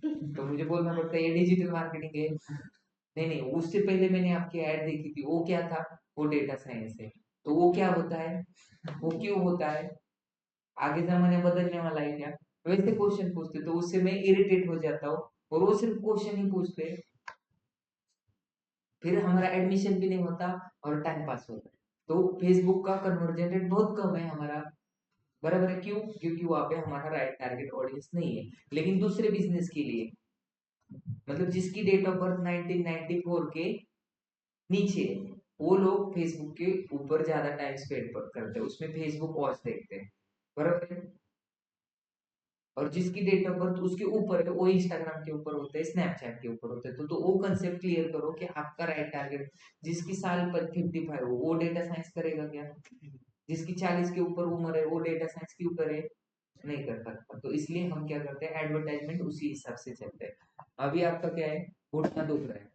तो मुझे बोलना पड़ता है ये डिजिटल मार्केटिंग है। नहीं नहीं, उससे पहले मैंने आपकी ऐड देखी थी, वो क्या था? वो डेटा साइंस है। तो वो क्या होता है, वो क्यों होता है, आगे जमाने बदलने वाला है क्या? वैसे क्वेश्चन पूछते, तो उससे मैं इरिटेट हो जाता हूँ, और वो सिर्फ क्वेश्चन ही पूछते, फिर हमारा एडमिशन भी नहीं होता और टाइम पास होता है। तो फेसबुक का कन्वर्जन रेट बहुत कम है हमारा, बराबर है। क्यों? क्योंकि वहां पे हमारा राइट टारगेट ऑडियंस नहीं है। लेकिन दूसरे बिजनेस के लिए, मतलब जिसकी डेट ऑफ बर्थ 1994 के नीचे है, वो लोग फेसबुक के ऊपर ज्यादा टाइम स्पेंड करते हैं, उसमें फेसबुक वॉच देखते हैं, बराबर है। और जिसकी डेट ऑफ बर्थ उसके ऊपर है, वो इंस्टाग्राम के ऊपर होते हैं, स्नैपचैट के ऊपर होते हैं। तो वो कंसेप्ट क्लियर करो कि आपका राइट टारगेट, जिसकी साल पर 55 हो वो डेटा साइंस करेगा क्या? जिसकी 40 के ऊपर उम्र है वो डेटा साइंस क्यों करे? नहीं कर सकता। तो इसलिए हम क्या करते हैं, एडवर्टाइजमेंट उसी हिसाब से चलते हैं। अभी आपका क्या है, घुटना दुख रहा है,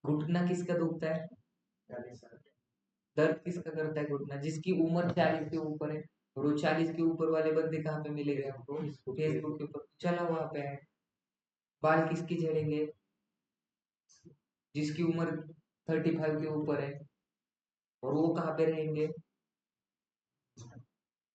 घुटना किसका दुखता है? 40 साल। दर्द किसका करता है घुटना? जिसकी उम्र 40 के ऊपर है। और वो 40 के ऊपर वाले बंदे कहाँ पे मिलेंगे हमको? फेसबुक के ऊपर चला वहां पे है। बाल किसकी झड़ेंगे? जिसकी उम्र 35 के ऊपर है। और वो कहाँ पे रहेंगे?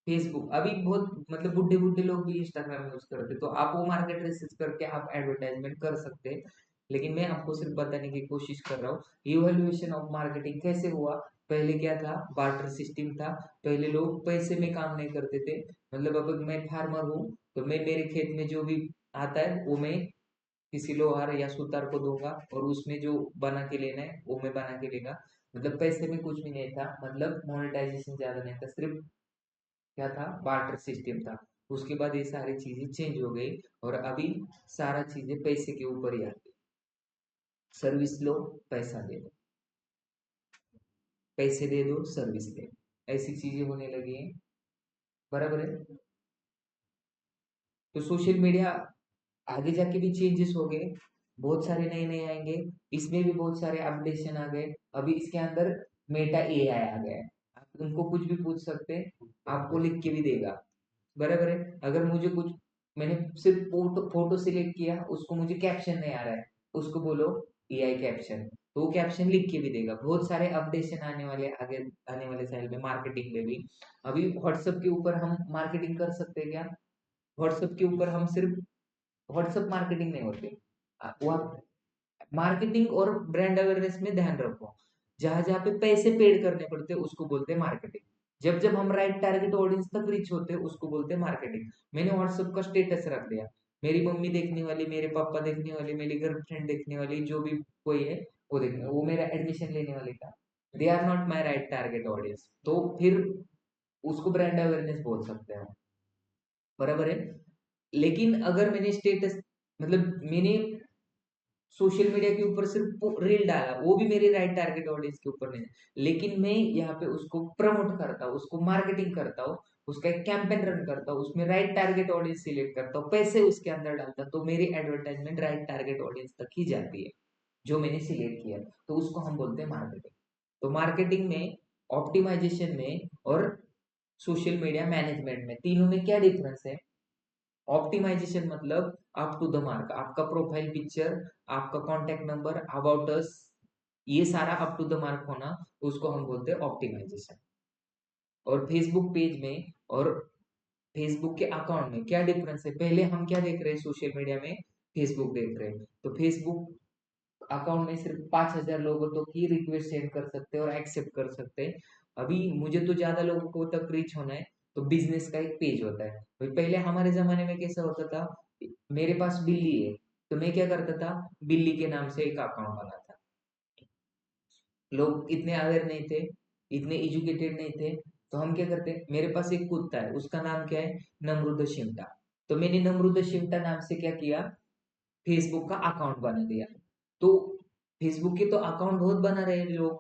फेसबुक। अभी बहुत मतलब बुढ़े बुढ़े लोग भी इंस्टाग्राम यूज करते, तो आप वो मार्केट रिसर्च करके आप एडवर्टाइजमेंट कर सकते हैं। लेकिन मैं आपको सिर्फ बताने की कोशिश कर रहा हूँ इवोल्यूशन ऑफ मार्केटिंग कैसे हुआ। पहले क्या था, बार्टर सिस्टम था। पहले लोग पैसे में काम नहीं करते थे। मतलब अब मैं फार्मर हूँ, तो मैं मेरे खेत में जो भी आता है वो मैं किसी लोहार या सुतार को दूंगा, और उसमें जो बना के लेना है वो मैं बना के लेगा। मतलब पैसे में कुछ भी नहीं था, मतलब मोनेटाइजेशन ज्यादा नहीं था, सिर्फ क्या था, बार्टर सिस्टम था। उसके बाद ये सारी चीजें चेंज हो गई, और अभी सारा चीजें पैसे के ऊपर ही आती। सर्विस लो, पैसा दे दो, पैसे दे दो, सर्विस दे, ऐसी चीजें होने लगी हैं, बराबर है। तो सोशल मीडिया आगे जाके भी चेंजेस हो गए, बहुत सारे नए नए आएंगे, इसमें भी बहुत सारे अपडेशन आ गए। अभी इसके अंदर मेटा एआई आ गया है, आप उनको कुछ भी पूछ सकते हैं, आपको लिख के भी देगा, बराबर है। अगर मुझे कुछ, मैंने सिर्फ फोटो सिलेक्ट किया, उसको मुझे कैप्शन नहीं आ रहा है, उसको बोलो एआई कैप्शन, तो वो कैप्शन लिख के भी देगा। बहुत सारे अपडेशन आने वाले आगे आने वाले साल में मार्केटिंग में भी। अभी व्हाट्सएप के ऊपर हम मार्केटिंग कर सकते हैं क्या? व्हाट्सएप के ऊपर हम सिर्फ व्हाट्सएप मार्केटिंग नहीं होते, वो आप मार्केटिंग और ब्रांड अवेयरनेस में ध्यान रखो, जहां जहां पे पैसे पेड करने पड़ते हैं उसको बोलते हैं मार्केटिंग। जब जब हम राइट टारगेट ऑडियंस तक रीच होते हैं उसको बोलते हैं मार्केटिंग। मैंने व्हाट्सएप का स्टेटस रख दिया, मेरी मम्मी देखने वाली, मेरे पापा देखने वाले, मेरी गर्लफ्रेंड देखने वाली, जो भी कोई है वो देखने, वो मेरा एडमिशन लेने वाले का, they are not my right target audience, तो फिर उसको ब्रांड अवेयरनेस बोल सकते हैं, बराबर है। लेकिन अगर मैंने स्टेटस, मतलब मैंने सोशल मीडिया के ऊपर सिर्फ रील डाला, वो भी मेरे राइट टारगेट ऑडियंस के ऊपर नहीं, लेकिन मैं यहाँ पे उसको प्रमोट करता हूँ, उसको मार्केटिंग करता हूँ, उसका एक कैंपेन रन करता हूँ, उसमें राइट टारगेट ऑडियंस सिलेक्ट करता हूँ, पैसे उसके अंदर डालता हूँ, तो मेरी एडवर्टाइजमेंट राइट टारगेट ऑडियंस तक ही जाती है, जो मैंने सिलेक्ट किया, तो उसको हम बोलते हैं मार्केटिंग। तो मार्केटिंग में, ऑप्टिमाइजेशन में, और सोशल मीडिया मैनेजमेंट में, तीनों में क्या डिफरेंस है? ऑप्टिमाइजेशन मतलब अप टू द मार्क, आपका प्रोफाइल पिक्चर, आपका कॉन्टैक्ट नंबर, अबाउट अस, ये सारा अप टू द मार्क होना, उसको हम बोलते हैं ऑप्टिमाइजेशन। और फेसबुक पेज में और फेसबुक के अकाउंट में क्या डिफरेंस है? पहले हम क्या देख रहे हैं सोशल मीडिया में? फेसबुक देख रहे हैं, तो फेसबुक अकाउंट में सिर्फ 5,000 लोगों तो की रिक्वेस्ट सेंड कर सकते हैं और एक्सेप्ट कर सकते हैं। अभी मुझे तो ज्यादा लोगों को तक रीच होना है, तो बिजनेस का एक पेज होता है भाई। पहले हमारे जमाने में कैसा होता था, मेरे पास बिल्ली है, तो मैं क्या करता था, बिल्ली के नाम से एक अकाउंट बनाता। लोग इतने अवेयर नहीं थे, इतने एजुकेटेड नहीं थे, तो हम क्या करते, मेरे पास एक कुत्ता है, उसका नाम क्या है, नमरूद शिमटा। तो मैंने नमरूद शिमटा नाम से क्या किया, फेसबुक का अकाउंट बना दिया। तो फेसबुक के तो अकाउंट बहुत बना रहे हैं लोग,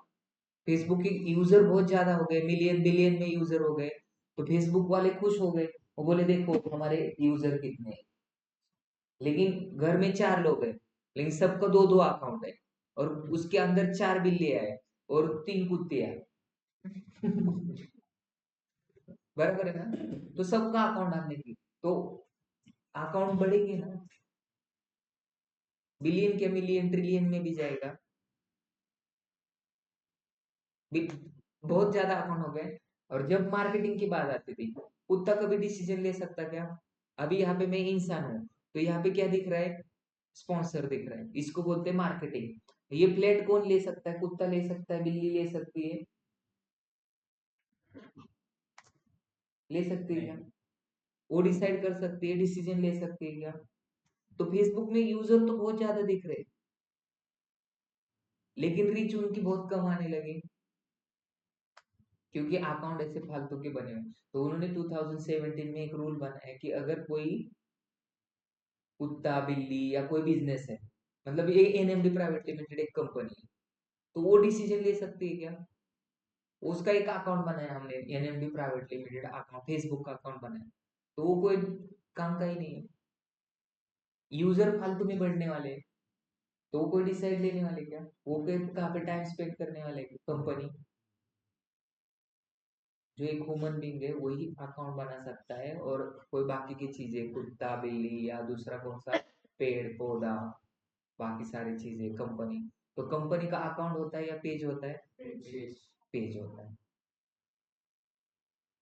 फेसबुक के यूजर बहुत ज्यादा हो गए, मिलियन बिलियन में यूजर हो गए। तो फेसबुक वाले खुश हो गए, वो बोले देखो हमारे यूजर कितने हैं। लेकिन घर में 4 लोग हैं, लेकिन सबका 2-2 अकाउंट है, और उसके अंदर 4 बिल्लियां है और 3 कुत्ते हैं। बराबर है ना? तो सबका अकाउंट डालने की, तो अकाउंट बढ़ेंगे ना, बिलियन के मिलियन ट्रिलियन में भी जाएगा। बहुत ज्यादा अकाउंट हो गए। और जब मार्केटिंग की बात आती थी, कुत्ता कभी डिसीजन ले सकता क्या? अभी यहाँ पे मैं इंसान हूँ, तो यहाँ पे क्या दिख रहा है, स्पॉन्सर दिख रहा है, इसको बोलते हैं मार्केटिंग। ये प्लेट कौन ले सकता है? कुत्ता ले सकता है, बिल्ली ले सकती है, ले सकती है क्या? वो डिसाइड कर सकती है, डिसीजन ले सकती है क्या? तो फेसबुक में यूजर तो बहुत ज्यादा दिख रहे, लेकिन रीच उनकी बहुत कम आने लगी, क्योंकि अकाउंट ऐसे फालतू के बने हुए। तो उन्होंने 2017 में एक रूल बनाया कि अगर कोई कुत्ता बिल्ली या कोई बिजनेस है, मतलब ये एनएमडी प्राइवेट लिमिटेड एक कंपनी है, तो वो डिसीजन ले सकती है क्या? उसका एक अकाउंट बनाया हमने, NMD private limited account, Facebook का अकाउंट बनाया, तो वो कोई काम का ही नहीं है। यूजर फालतू में बढ़ने वाले हैं, तो वो कोई डिसाइड लेने वाले क्या? वो कहाँ पे टाइम स्पेंड करने वाले? कंपनी। जो एक ह्यूमन बींग है वही अकाउंट बना सकता है, और कोई बाकी की चीजें, कुत्ता बिल्ली या दूसरा कौन सा पेड़ पौधा, बाकी सारी चीजें कंपनी। तो कंपनी का अकाउंट होता है या पेज होता है? पेज होता है।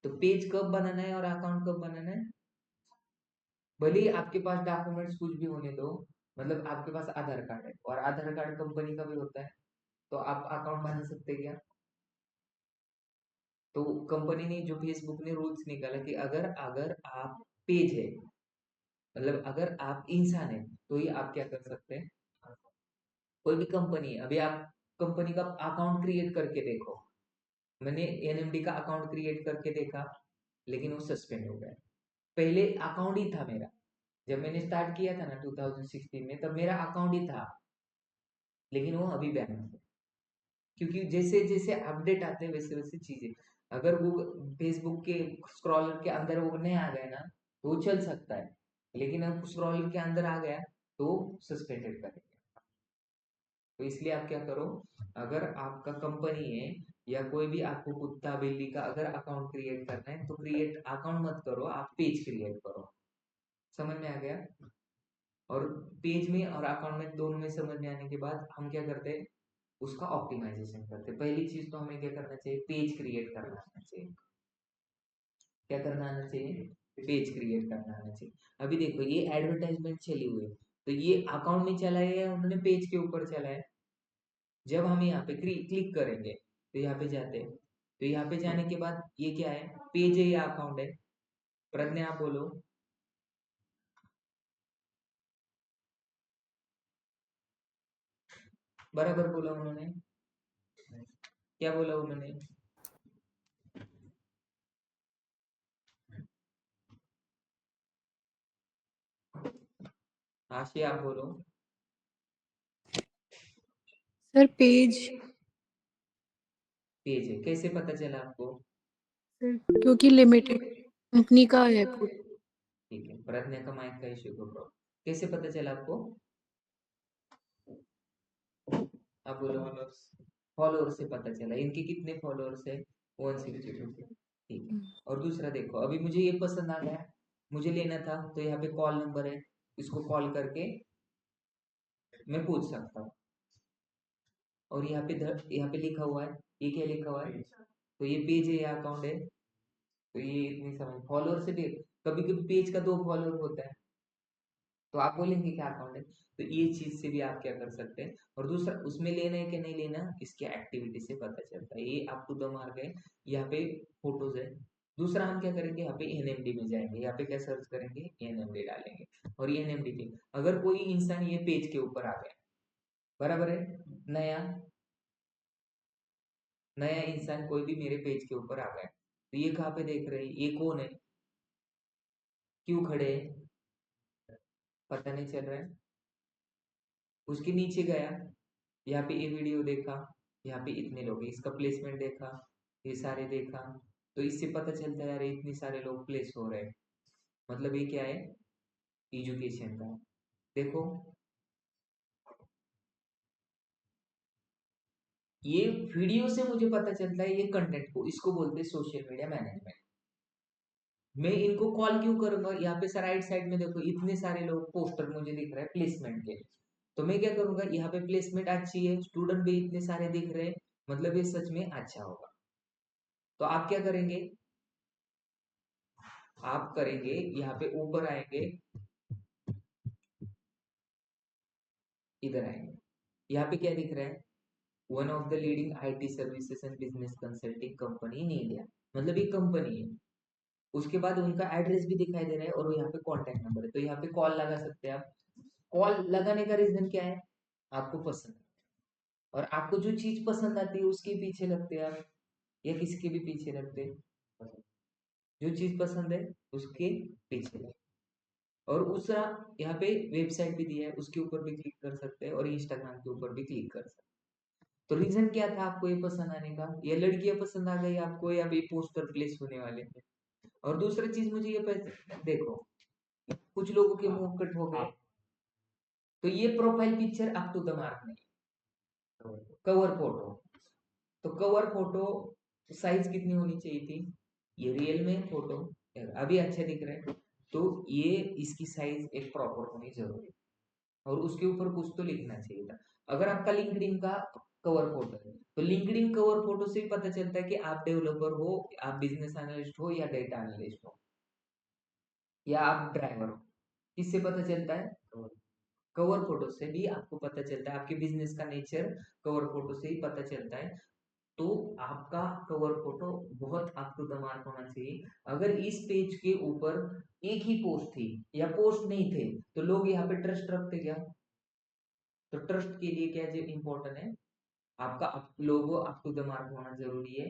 तो पेज कब बनाना है और अकाउंट कब बनाना है? भले ही आपके पास डॉक्यूमेंट्स कुछ भी होने दो, मतलब आपके पास आधार कार्ड है और आधार कार्ड कंपनी का भी होता है, तो आप अकाउंट बना सकते हैं क्या? तो कंपनी ने, जो फेसबुक ने रूल्स निकाला कि अगर अगर आप पेज है, मतलब अगर आप इंसान है, तो ही आप क्या कर सकते हैं। कोई भी कंपनी है, अभी आप कंपनी का अकाउंट क्रिएट करके देखो, मैंने एनएमडी का अकाउंट क्रिएट करके देखा, लेकिन वो सस्पेंड हो गया। पहले अकाउंट ही था मेरा, जब मैंने स्टार्ट किया था ना 2016 में, तब मेरा अकाउंट ही था, लेकिन वो अभी बैन हो गया। क्योंकि जैसे जैसे अपडेट आते हैं वैसे वैसे चीजें, अगर वो फेसबुक के स्क्रॉलर के अंदर वो नहीं आ गए ना, तो वो चल सकता है, लेकिन अब स्क्रॉलर के अंदर आ गया तो सस्पेंडेड करेंगे। तो इसलिए आप क्या करो, अगर आपका कंपनी है या कोई भी आपको कुत्ता बिल्ली का अगर अकाउंट क्रिएट करना है, तो क्रिएट अकाउंट मत करो, आप पेज क्रिएट करो। समझ में आ गया? और पेज में और अकाउंट में दोनों में समझ में आने के बाद हम क्या करते हैं, उसका ऑप्टिमाइजेशन करते हैं। पहली चीज तो हमें क्या करना चाहिए, पेज क्रिएट करना आना चाहिए। क्या करना आना चाहिए? पेज क्रिएट करना आना चाहिए। अभी देखो ये एडवर्टाइजमेंट चली हुई है, तो ये अकाउंट में चला है या उन्होंने पेज के ऊपर चला है? जब हम यहाँ पे क्लिक करेंगे, तो यहाँ पे जाते हैं, तो यहाँ पे जाने के बाद ये क्या है, पेज है या अकाउंट है? प्रज्ञा आप बोलो। बराबर बोला उन्होंने, क्या बोला उन्होंने? आशिया आप बोलो। Sir page. पेज है, कैसे पता चला आपको? सर क्योंकि लिमिटेड कंपनी का है पूरा। ठीक है, प्रज्ञा का माइक का इश्यू को, कैसे पता चला आपको? आप बोलो। फॉलोअर्स से पता चला, इनके कितने फॉलोअर्स है? 162। ठीक है। और दूसरा देखो, अभी मुझे ये पसंद आ गया, मुझे लेना था, तो यहाँ पे कॉल नंबर है, इसको कॉल करके मैं पूछ सकता हूँ। और यहाँ पे लिखा हुआ है, ये क्या लिखा हुआ है? तो ये पेज है या अकाउंट है? तो ये इतनी समझ फॉलोअर से भी कभी कभी पेज का 2 फॉलोअर होता है, तो आप बोलेंगे क्या अकाउंट है? तो ये चीज से भी आप क्या कर सकते हैं। और दूसरा, उसमें लेना है कि नहीं लेना, इसके एक्टिविटी से पता चलता है। ये अप टू द मार्क है। यहाँ पे फोटोज है। दूसरा हम क्या करेंगे, यहाँ पे एनएमडी में जाएंगे, यहाँ पे क्या सर्च करेंगे, एनएमडी डालेंगे। और ये एनएमडी पे अगर कोई इंसान ये पेज के ऊपर आ गया, बराबर है, नया नया इंसान कोई भी मेरे पेज के ऊपर आ गया, तो ये कहाँ पे देख रहे हैं, ये कौन है, क्यों खड़े हैं, पता नहीं चल रहा है। उसके नीचे गया, यहाँ पे ये वीडियो देखा, यहाँ पे इतने लोग हैं, इसका प्लेसमेंट देखा, ये सारे देखा, तो इससे पता चलता है यार इतने सारे लोग प्लेस हो रहे हैं। मतलब ये क्या है, एजुकेशन का। देखो ये वीडियो से मुझे पता चलता है, ये कंटेंट को, इसको बोलते हैं सोशल मीडिया मैनेजमेंट। मैं इनको कॉल क्यों करूंगा, यहाँ पे राइट साइड में देखो इतने सारे लोग पोस्टर मुझे दिख रहे हैं प्लेसमेंट के, तो मैं क्या करूंगा, यहाँ पे प्लेसमेंट अच्छी है, स्टूडेंट भी इतने सारे दिख रहे हैं, मतलब ये सच में अच्छा होगा। तो आप क्या करेंगे, आप करेंगे यहाँ पे ऊपर आएंगे, इधर आएंगे, यहाँ पे क्या दिख रहा है, one of the leading IT services and business consulting company in India, मतलब ये कंपनी है। उसके बाद उनका एड्रेस भी दिखाई दे रहा है और यहाँ पे कॉन्टेक्ट नंबर है, तो यहाँ पे कॉल लगा सकते हैं आप। कॉल लगाने का रीजन क्या है, आपको पसंद है, और आपको जो चीज पसंद आती है उसके पीछे लगते हैं आप, या किसी के भी पीछे लगते हैं, जो चीज पसंद है उसके पीछे लगते। और दूसरा, यहाँ पे वेबसाइट भी दिया है, उसके ऊपर भी क्लिक कर सकते हैं, और इंस्टाग्राम के ऊपर भी क्लिक कर सकते हैं। तो रीजन क्या था आपको ये पसंद आने का, या लड़कियां पसंद आ गई आपको, या भी पोस्टर प्लेस होने वाले थे। और दूसरा चीज मुझे ये देखो, कुछ लोगों के मुंह कट हो गए, तो ये profile picture up to the mark नहीं, कवर फोटो। तो कवर फोटो साइज कितनी होनी चाहिए थी, ये रियल में फोटो अभी अच्छे दिख रहे हैं, तो ये इसकी साइज एक प्रॉपर होनी जरूरी है, और उसके ऊपर कुछ तो लिखना चाहिए था। अगर आपका लिंक्डइन का कवर फोटो है, तो लिंक्डइन कवर फोटो से ही पता चलता है कि आप डेवलपर हो, आप बिजनेस एनालिस्ट हो, या डेटा एनालिस्ट हो, या आप ड्राइवर हो। किससे पता चलता है, कवर फोटो से भी आपको पता चलता है, आपके बिजनेस का नेचर कवर फोटो से ही पता चलता है। तो आपका कवर फोटो बहुत अप टू द मार्क होना चाहिए। अगर इस पेज के ऊपर एक ही पोस्ट थी या पोस्ट नहीं थे, तो लोग यहाँ पे ट्रस्ट रखते क्या? तो ट्रस्ट के लिए क्या जो इम्पोर्टेंट है, आपका लोगो अप टू द मार्क होना जरूरी है,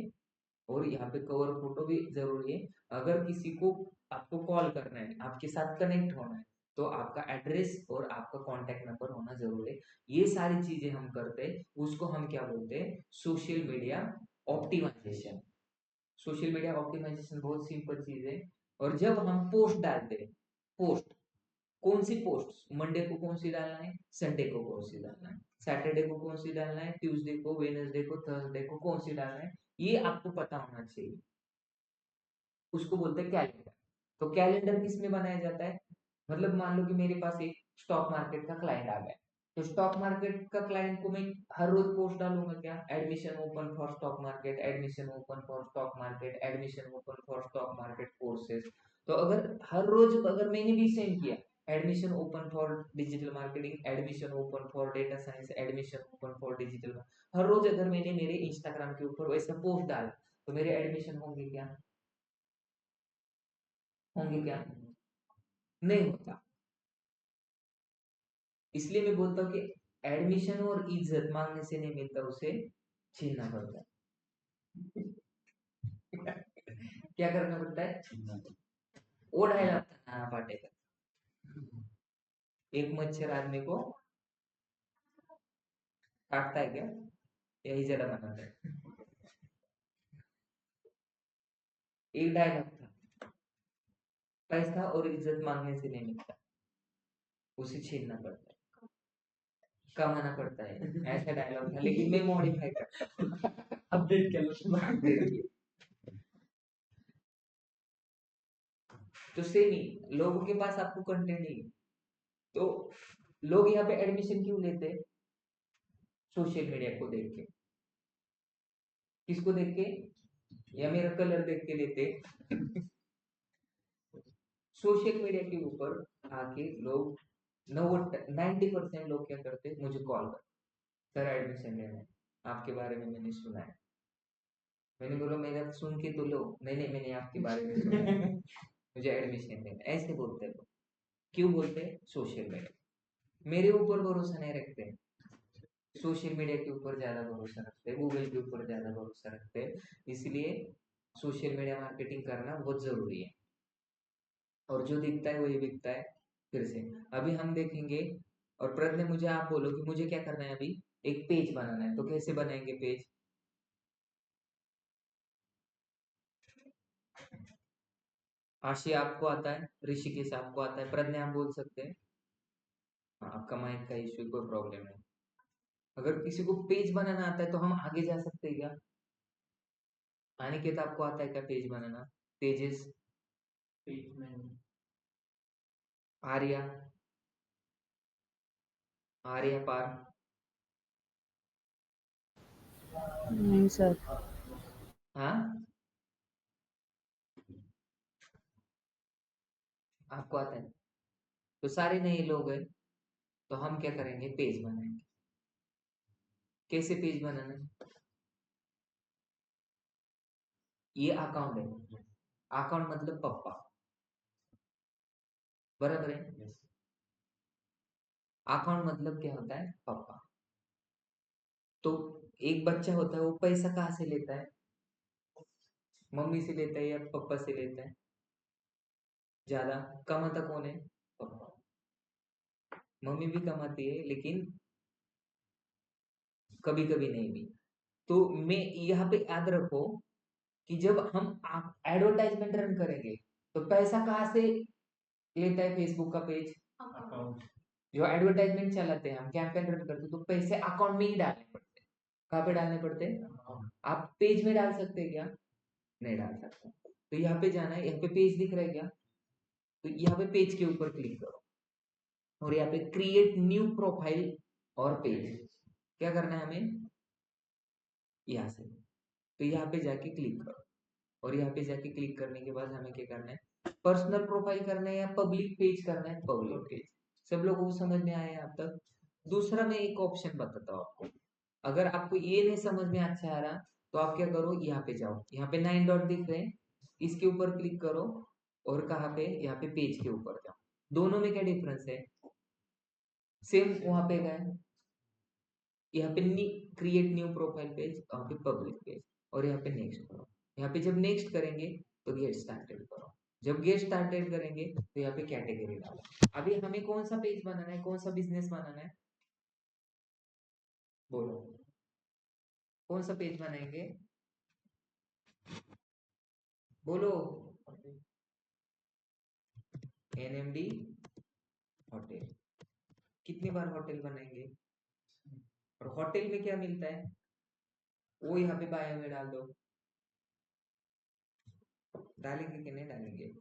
और यहाँ पे कवर फोटो भी जरूरी है। अगर किसी को आपको कॉल करना है, आपके साथ कनेक्ट होना है, तो आपका एड्रेस और आपका कांटेक्ट नंबर होना जरूरी है। ये सारी चीजें हम करते हैं, उसको हम क्या बोलते हैं, social media optimisation. Social media optimisation बहुत सिंपल चीज है। और जब हम पोस्ट डालते हैं, पोस्ट कौन सी पोस्ट, मंडे को कौन सी डालना है, संडे को कौन सी डालना है, सैटरडे को कौन सी डालना है, ट्यूसडे को, वेडनेसडे को, थर्सडे को कौन सी डालना है, ये आपको पता होना चाहिए। उसको बोलते हैं कैलेंडर। तो कैलेंडर किस में बनाया जाता है, मतलब मान लो कि मेरे पास एक स्टॉक मार्केट का क्लाइंट आ गया, तो स्टॉक मार्केट का क्लाइंट को मैं हर रोज पोस्ट डालूंगा क्या, admission open for stock market, admission open for stock market, admission open for stock market courses. तो अगर हर रोज अगर मैंने भी सेंड किया, admission open for digital marketing, admission open for data science, admission open for digital, हर रोज अगर मैंने मेरे इंस्टाग्राम के ऊपर वैसा पोस्ट डाला, तो मेरे एडमिशन होंगे क्या, होंगे क्या, नहीं होता। इसलिए मैं बोलता हूँ कि एडमिशन और इज्जत मांगने से नहीं मिलता, उसे छीनना पड़ता है। क्या करना पड़ता है, वो डायलॉग था नाना पाटेकर, एक मच्छर आदमी को काटता है क्या, यही जरा बनाता है, एक डायलॉग था, पैसा और इज्जत मांगने से नहीं मिलता, उसे छीनना पड़ता है, कमाना पड़ता है, ऐसा डायलॉग था, लेकिन मैं मॉडिफाई करता, अपडेट कर, तो सेम ही लोगों के पास आपको कंटेंट नहीं है, तो लोग यहाँ पे एडमिशन क्यों लेते हैं, सोशल मीडिया को देख के, किसको देख के, या मेरा कलर देख के लेते। सोशल मीडिया के ऊपर आके लोग 90% लोग क्या करते, मुझे कॉल कर, सर एडमिशन लेना है, आपके बारे में मैंने सुना है। मैंने बोला मेरा सुन के तो लो, नहीं नहीं मैंने आपके बारे में सुना है, मुझे एडमिशन लेना है। ऐसे बोलते हैं लोग। क्यों बोलते हैं? Social media. मेरे ऊपर भरोसा नहीं रखते हैं, सोशल मीडिया के ऊपर ज्यादा भरोसा रखते हैं, गूगल के ऊपर ज्यादा भरोसा रखते हैं। इसलिए सोशल मीडिया मार्केटिंग करना बहुत जरूरी है, और जो दिखता है वही बिकता है। फिर से अभी हम देखेंगे, और प्रश्न मुझे आप बोलो कि मुझे क्या करना है, अभी एक पेज बनाना है, तो कैसे बनाएंगे पेज? आशी आपको आता है, ऋषिकेश आपको आता है, प्रज्ञा आप बोल सकते हैं। हाँ, आपका माइक का इश्यू, कोई प्रॉब्लम है। अगर किसी को पेज बनाना आता है तो हम आगे जा सकते हैं क्या? अनिकेत आपको आता है क्या पेज बनाना? तेजस, पेज में आर्या, आर्या पार, नहीं सर। हाँ आपको आता है, तो सारे नए लोग हैं। तो हम क्या करेंगे, पेज बनाएंगे। कैसे पेज बनाना है? ये अकाउंट है, अकाउंट मतलब पप्पा, बराबर है। अकाउंट मतलब क्या होता है, पप्पा। तो एक बच्चा होता है, वो पैसा कहाँ से लेता है? मम्मी से लेता है या पापा से लेता है? ज्यादा कमाता कौन है? पापा। मम्मी भी कमाती है, लेकिन कभी कभी नहीं भी। तो मैं यहाँ पे याद रखो कि जब हम एडवर्टाइजमेंट रन करेंगे, तो पैसा कहाँ से लेता है फेसबुक का पेज? अकाउंट जो एडवर्टाइजमेंट चलाते हैं, हम कैंपेन रन करते हैं, तो पैसे अकाउंट में ही डालने पड़ते हैं। कहाँ पे डालने पड़ते हैं? आप पेज में डाल सकते हैं क्या? नहीं डाल सकते। तो यहाँ पे जाना है, यहाँ पे पेज दिख रहा है क्या? तो यहाँ पे पेज के ऊपर क्लिक करो, और यहाँ पे क्रिएट न्यू प्रोफाइल और पेज, क्या करना है हमें? यहाँ से, तो यहाँ पे जाके क्लिक करो, और यहाँ पे जाके क्लिक करने के बाद हमें क्या करना है, पर्सनल प्रोफाइल करना है या पब्लिक पेज करना है? Public page. सब लोगों को समझ में आया यहाँ तक? दूसरा मैं एक ऑप्शन बताता हूँ आपको, अगर आपको ये नहीं समझ में अच्छा आ रहा, तो आप क्या करो, यहाँ पे जाओ, यहाँ पे 9 डॉट दिख रहे हैं, इसके ऊपर क्लिक करो, और कहाँ पे, यहाँ पे पेज के ऊपर जाओ। दोनों में क्या डिफरेंस है? सेम वहां पे गए, यहाँ पे क्रिएट न्यू प्रोफाइल पेज, यहाँ पे पब्लिक पेज, और यहाँ पे नेक्स्ट करो। यहाँ पे जब नेक्स्ट करेंगे तो गेट स्टार्टेड करो, जब गेट स्टार्टेड करेंगे तो यहाँ पे कैटेगरी डालो। अभी हमें कौन सा पेज बनाना है, कौन सा बिजनेस बनाना है, बोलो कौन सा पेज बनाएंगे, बोलो। NMD hotel. कितनी बार होटल बनाएंगे? और होटल में क्या मिलता है, वो यहाँ पे बायो में डाल दो। डालेंगे कि नहीं डालेंगे?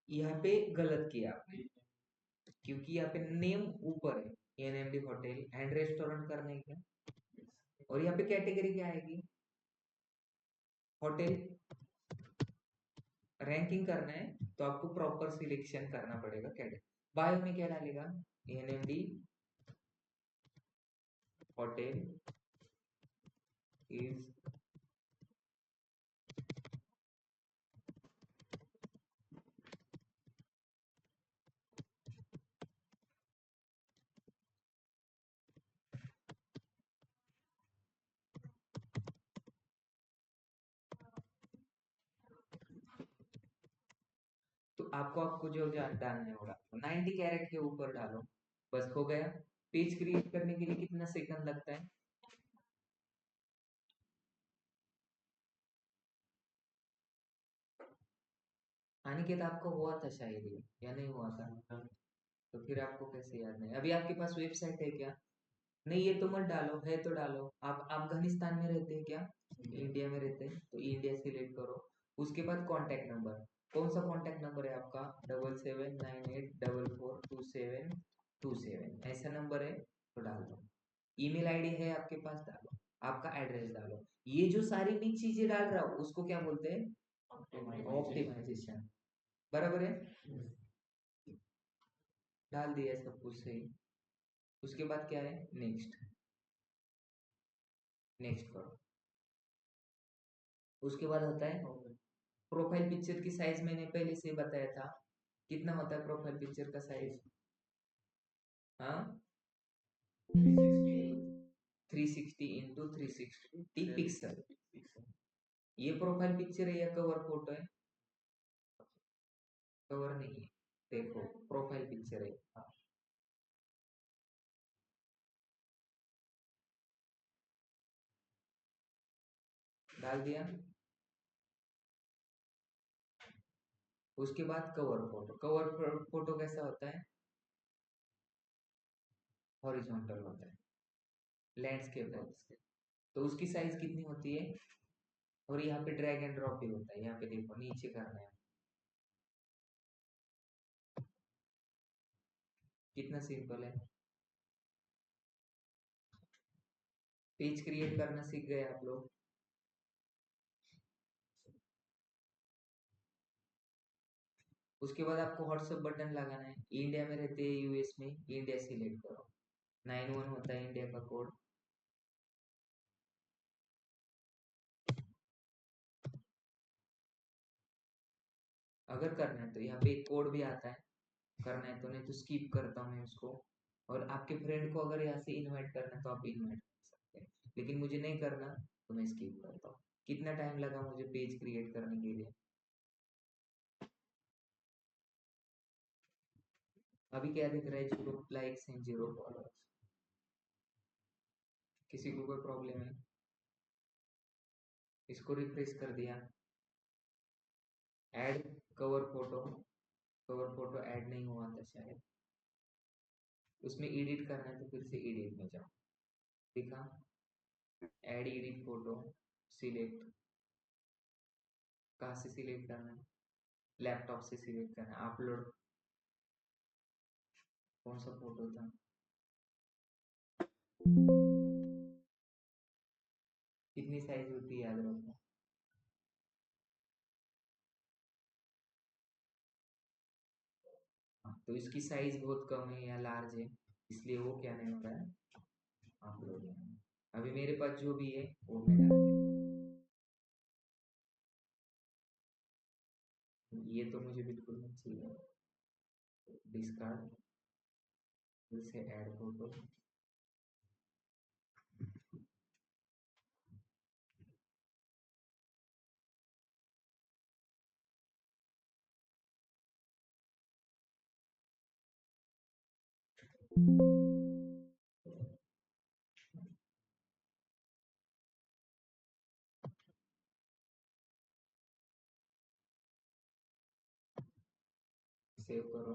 यहाँ पे गलत किया आपने, क्योंकि यहाँ पे नेम ऊपर है, एनएमडी होटल एंड रेस्टोरेंट करने का, और यहाँ पे कैटेगरी क्या आएगी, होटल। रैंकिंग करना है तो आपको प्रॉपर सिलेक्शन करना पड़ेगा कैटेगरी। बायो में क्या डालेगा, एनएमडी होटल इज, तो आपको आपको जो डालने होगा 90 कैरेट के ऊपर डालो, बस हो गया। पेज क्रिएट करने के लिए कितना सेकंड लगता है? अनिकेत आपको हुआ था शायद ये, या नहीं हुआ था? तो फिर आपको कैसे याद नहीं? अभी आपके पास वेबसाइट है क्या? नहीं, ये तो मत डालो, है तो डालो। आप अफगानिस्तान में रहते हैं क्या? इंडिया में रहते हैं, तो इंडिया सिलेक्ट करो। उसके बाद कॉन्टैक्ट नंबर, कौन सा कॉन्टैक्ट नंबर है आपका? 77984427 27 ऐसा नंबर है तो डाल दो। ईमेल आईडी है आपके पास, डालो। आपका एड्रेस डालो। ये जो सारी भी चीजें डाल रहा हूँ उसको क्या बोलते हैं? ऑप्टिमाइजेशन। बराबर है? डाल दिया सब कुछ सही। उसके बाद क्या है? नेक्स्ट। नेक्स्ट करो। उसके बाद होता है प्रोफाइल पिक्चर की साइज। मैंने पहले से बताया था कितना होता है प्रोफाइल पिक्चर का साइज। हाँ, 360 इंटू 360 पिक्सल। ये प्रोफाइल पिक्चर है या कवर फोटो है? कवर नहीं है, देखो प्रोफाइल पिक्चर है। हाँ। डाल दिया। उसके बाद कवर फोटो। कवर फोटो कैसा होता है? हॉरिजॉन्टल होता है, लैंडस्केप है। तो उसकी साइज कितनी होती है? और यहाँ पे ड्रैग एंड ड्रॉप भी होता है। यहाँ पे देखो नीचे करना है। कितना सिंपल है। पेज क्रिएट करना सीख गए आप लोग। उसके बाद आपको व्हाट्सएप बटन लगाना है। इंडिया में रहते हैं, यूएस में, इंडिया सिलेक्ट करो। 91 होता है इंडिया का कोड। अगर करना है तो यहाँ पे एक कोड भी आता है, करना है तो, नहीं तो स्किप करता हूँ मैं उसको। और आपके फ्रेंड को अगर यहाँ से इनवाइट करना है तो आप इनवाइट कर सकते हैं, लेकिन मुझे नहीं करना तो मैं स्किप करता हूँ। कितना टाइम लगा मुझे पेज क्रिएट करने के लिए? अभी क्या दिख रहा है? 0 लाइक्स एंड 0 फॉलोअर्स। किसी को कोई प्रॉब्लम है? इसको रिफ्रेश कर दिया। Add cover photo. Cover photo add नहीं हुआ था शायद। उसमें एडिट करना है तो फिर से एडिट में जाओ। दिखा? Add edit photo. सिलेक्ट। कहाँ से सिलेक्ट करना है? लैपटॉप से सिलेक्ट करना है। अपलोड। कौन सा फोटो था? कितनी साइज होती है याद रखो। हाँ, तो इसकी साइज बहुत कम है या लार्ज है, इसलिए वो क्या नहीं हो रहा है, अपलोड नहीं हो रहा है। अभी मेरे पास जो भी है वो मैं डाल दूँ। ये तो मुझे बिल्कुल नहीं चाहिए। डिस्कार्ड। फिर से ऐड फोटो। सेव करो।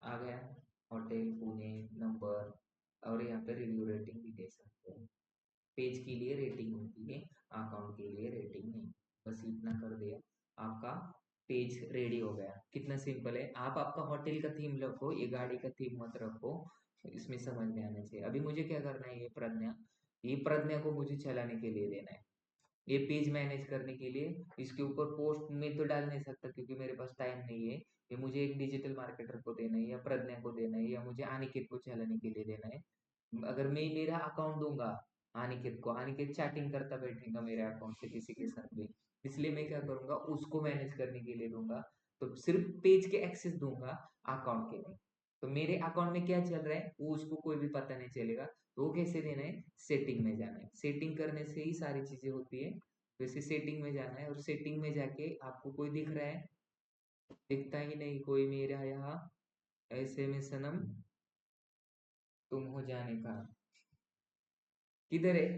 आ गया। होटल पुणे, नंबर, और यहाँ पे रिव्यू रेटिंग भी दे सकते हैं। पेज के लिए रेटिंग होती है, अकाउंट के लिए रेटिंग नहीं। बस इतना कर दिया, आपका पेज रेडी हो गया। कितना सिंपल है। आप आपका होटल का थीम रखो, ये गाड़ी का थीम मत रखो, इसमें समझ में आना चाहिए। अभी मुझे क्या करना है? ये प्रज्ञा को मुझे चलाने के लिए देना है। ये पेज मैनेज करने के लिए इसके ऊपर पोस्ट में तो डाल नहीं सकता क्योंकि मेरे पास टाइम नहीं है। ये मुझे एक डिजिटल मार्केटर को देना है, या प्रज्ञा को देना है, या मुझे अनिकेत को चलाने के लिए देना है। अगर मैं मेरा अकाउंट दूंगा अनिकेत को, अनिकेत चैटिंग करता बैठेगा मेरे अकाउंट से किसी के साथ भी। इसलिए मैं क्या करूंगा, उसको मैनेज करने के लिए दूंगा। तो सिर्फ पेज के एक्सेस दूंगा, अकाउंट के नहीं। तो मेरे अकाउंट में क्या चल रहा है वो उसको कोई भी पता नहीं चलेगा। तो वो कैसे देना है? सेटिंग में जाना है। सेटिंग करने से ही सारी चीजें होती है। वैसे सेटिंग में जाना है, और सेटिंग में जाके आपको कोई दिख रहा है? दिखता ही नहीं कोई मेरा यहाँ। ऐसे में सनम तुम हो जाने का। किधर है?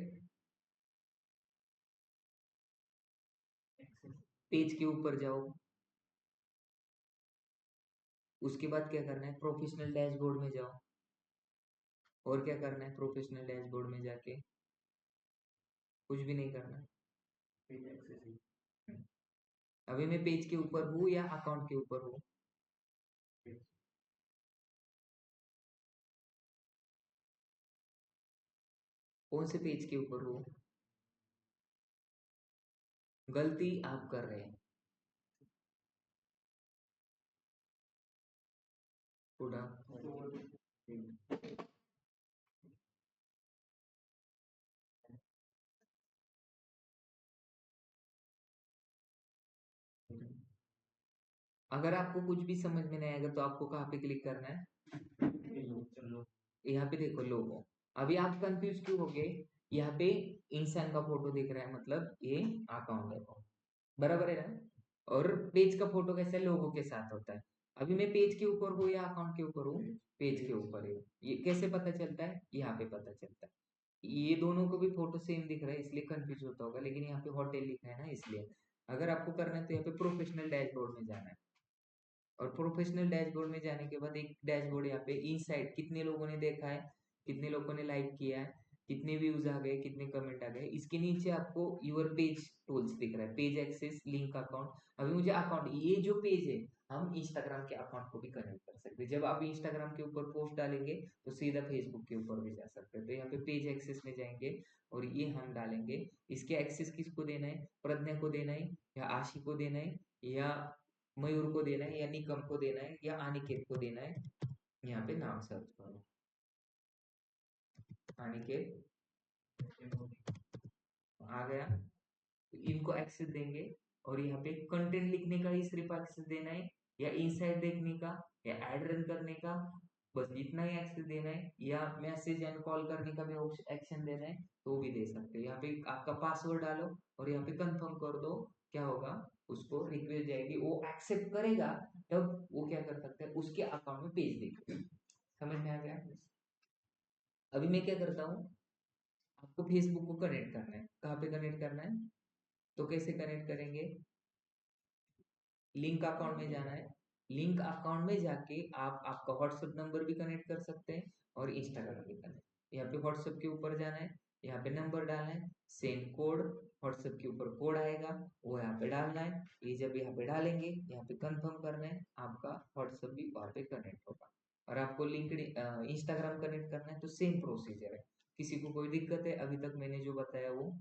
पेज के ऊपर जाओ। उसके बाद क्या करना है? प्रोफेशनल डैशबोर्ड में जाओ। और क्या करना है? प्रोफेशनल डैशबोर्ड में जाके कुछ भी नहीं करना। पेज एक्सेस ही अभी मैं पेज के ऊपर हूँ या अकाउंट के ऊपर हूँ? पेज कौन से पेज के ऊपर हूँ? गलती आप कर रहे हैं। पूरा अगर आपको कुछ भी समझ में नहीं आएगा तो आपको कहाँ पे क्लिक करना है? चलो यहाँ पे देखो लोगो। अभी आप कंफ्यूज क्यों हो गए? यहाँ पे इंसान का फोटो दिख रहा है, मतलब ये अकाउंट है, बराबर है ना? और पेज का फोटो कैसे लोगो के साथ होता है। अभी मैं पेज के ऊपर हूँ या अकाउंट के ऊपर हूँ? पेज के ऊपर है। ये कैसे पता चलता है? यहाँ पे पता चलता है। ये दोनों को भी फोटो सेम दिख रहा है इसलिए कंफ्यूज होता होगा, लेकिन यहाँ पे होटल लिखा है ना इसलिए। अगर आपको करना है तो यहाँ पे प्रोफेशनल डैशबोर्ड में जाना है, और प्रोफेशनल डैशबोर्ड में जाने के बाद एक डैशबोर्ड यहाँ पे इनसाइड कितने लोगों ने देखा है, कितने लोगों ने लाइक किया है, कितने व्यूज आ गए, कितने कमेंट आ गए, इसके नीचे आपको यूर पेज टूल्स दिख रहा है, पेज एक्सेस, लिंक अकाउंट। अभी मुझे अकाउंट, ये जो पेज है हम इंस्टाग्राम के अकाउंट को भी कनेक्ट कर सकते हैं। जब आप इंस्टाग्राम के ऊपर पोस्ट डालेंगे तो सीधा फेसबुक के ऊपर भी जा सकते हैं। तो यहाँ पे पेज एक्सेस में जाएंगे और ये हम डालेंगे। इसके एक्सेस किसको देना है? प्रज्ञा को देना है या आशी को देना है या मयूर को देना है या निकम को देना है या अनिकेत को देना है? यहाँ पे नाम सर्च करो, अनिकेत आ गया। तो इनको एक्सेस देंगे और यहाँ पे कंटेंट लिखने का ही सिर्फ एक्सेस देना है या इनसाइड देखने का या एड रन करने का, बस इतना ही एक्सेस देना है, या मैसेज एंड कॉल करने का भी एक्शन देना है तो वो भी दे सकते हैं। यहाँ पे आपका पासवर्ड डालो और यहाँ पे कंफर्म कर दो। क्या होगा? उसको रिक्वेस्ट जाएगी, वो एक्सेप्ट करेगा, तब वो क्या कर सकता है, उसके अकाउंट में भेज देगा। समझ में आ गया? अभी मैं क्या करता हूँ, आपको फेसबुक को कनेक्ट करना है। कहाँ पे कनेक्ट करना है? तो कैसे कनेक्ट करेंगे? लिंक अकाउंट में जाना है। लिंक अकाउंट में जाके आप आपका व्हाट्सएप नंबर भी कनेक्ट कर सकते हैं और इंस्टाग्राम भी कनेक्ट। यहाँ पे व्हाट्सएप के ऊपर जाना है, यहाँ पे नंबर डालना है, सेंड कोड, व्हाट्सएप के ऊपर कोड आएगा वो यहाँ पे डालना है। ये जब यहाँ पे डालेंगे, यहाँ पे कंफर्म करना है, आपका व्हाट्सएप भी वहाँ पे कनेक्ट होगा। और आपको लिंक इंस्टाग्राम कनेक्ट करना है तो सेम प्रोसीजर है। किसी को कोई दिक्कत है? अभी तक मैंने जो बताया वो।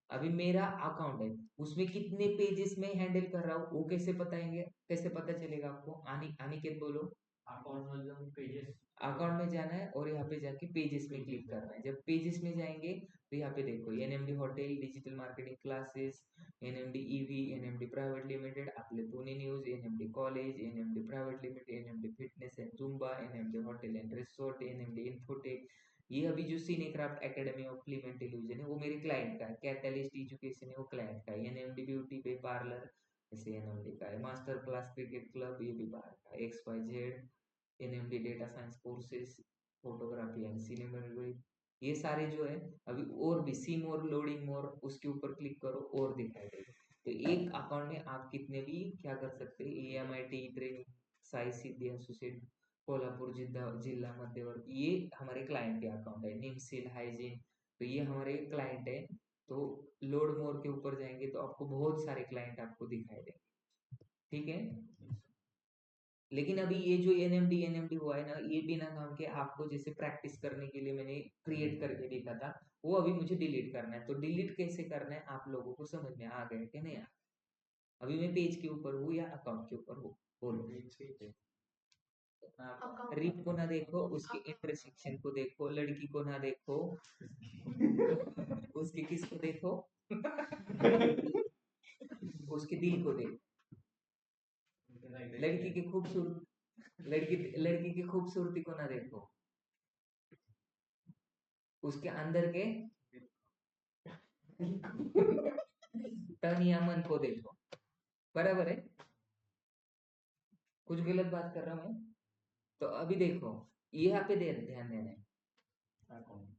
अभी मेरा अकाउंट है, उसमें कितने पेजेस में हैंडल कर रहा हूँ वो कैसे बताएंगे, कैसे पता चलेगा आपको? अनिकेत बोलो। अकाउंट मतलब पेजेस अकाउंट में जाना है और यहाँ पे जाके पेजेस में क्लिक करना है। जब पेजेस में जाएंगे तो यहाँ पे देखो NMD hotel, digital marketing classes, NMD EV, NMD private limited, Aaple Pune news, NMD college, NMD private limited, NMD fitness and Zumba, NMD hotel and resort, NMD Infotech. ये अभी जो Cinecraft academy of film and television है वो मेरे client का है। Catalyst education है वो क्लाइंट का है। एनएमडी ब्यूटी पे पार्लर जैसे एनएमडी का है। मास्टर क्लास क्रिकेट क्लब ये भी बाहर का है। XYZ, NMD data science courses, photography and cinematography, ये सारे जो है। अभी और भी सी मोर, लोडिंग मोर, उसके ऊपर क्लिक करो और दिखाई देगा। तो एक अकाउंट में आप कितने भी क्या कर सकते हैं, EMIT ट्रेनिंग, साई सिद्धि एसोसिएट, कोल्हापुर जिला मध्यवर्ती, ये हमारे क्लाइंट के अकाउंट है। निमसिल हाइजीन, तो ये हमारे क्लाइंट है। तो लोड मोर के ऊपर जाएंगे तो आपको बहुत सारे क्लाइंट आपको दिखाई देंगे। ठीक है? लेकिन अभी ये जो एनएमडी हुआ है ना, ये बिना काम के आपको जैसे प्रैक्टिस करने के लिए मैंने क्रिएट करके देखा था, वो अभी मुझे डिलीट करना है। तो डिलीट कैसे करना है आप लोगों को समझ में आ गया कि नहीं? अभी मैं पेज के ऊपर हूँ या अकाउंट के ऊपर हूँ? बोलो। रीप को ना देखो, उसके इंटरसेक्शन को देखो, लड़की को ना देखो, उसके किसको देखो, उसके दिल को देखो। लड़की की खूबसूरत, लड़की की खूबसूरती को ना देखो, उसके अंदर के तन या मन को देखो। बराबर है? कुछ गलत बात कर रहा हूं मैं? तो अभी देखो यहाँ पे ध्यान देना है। अकाउंट,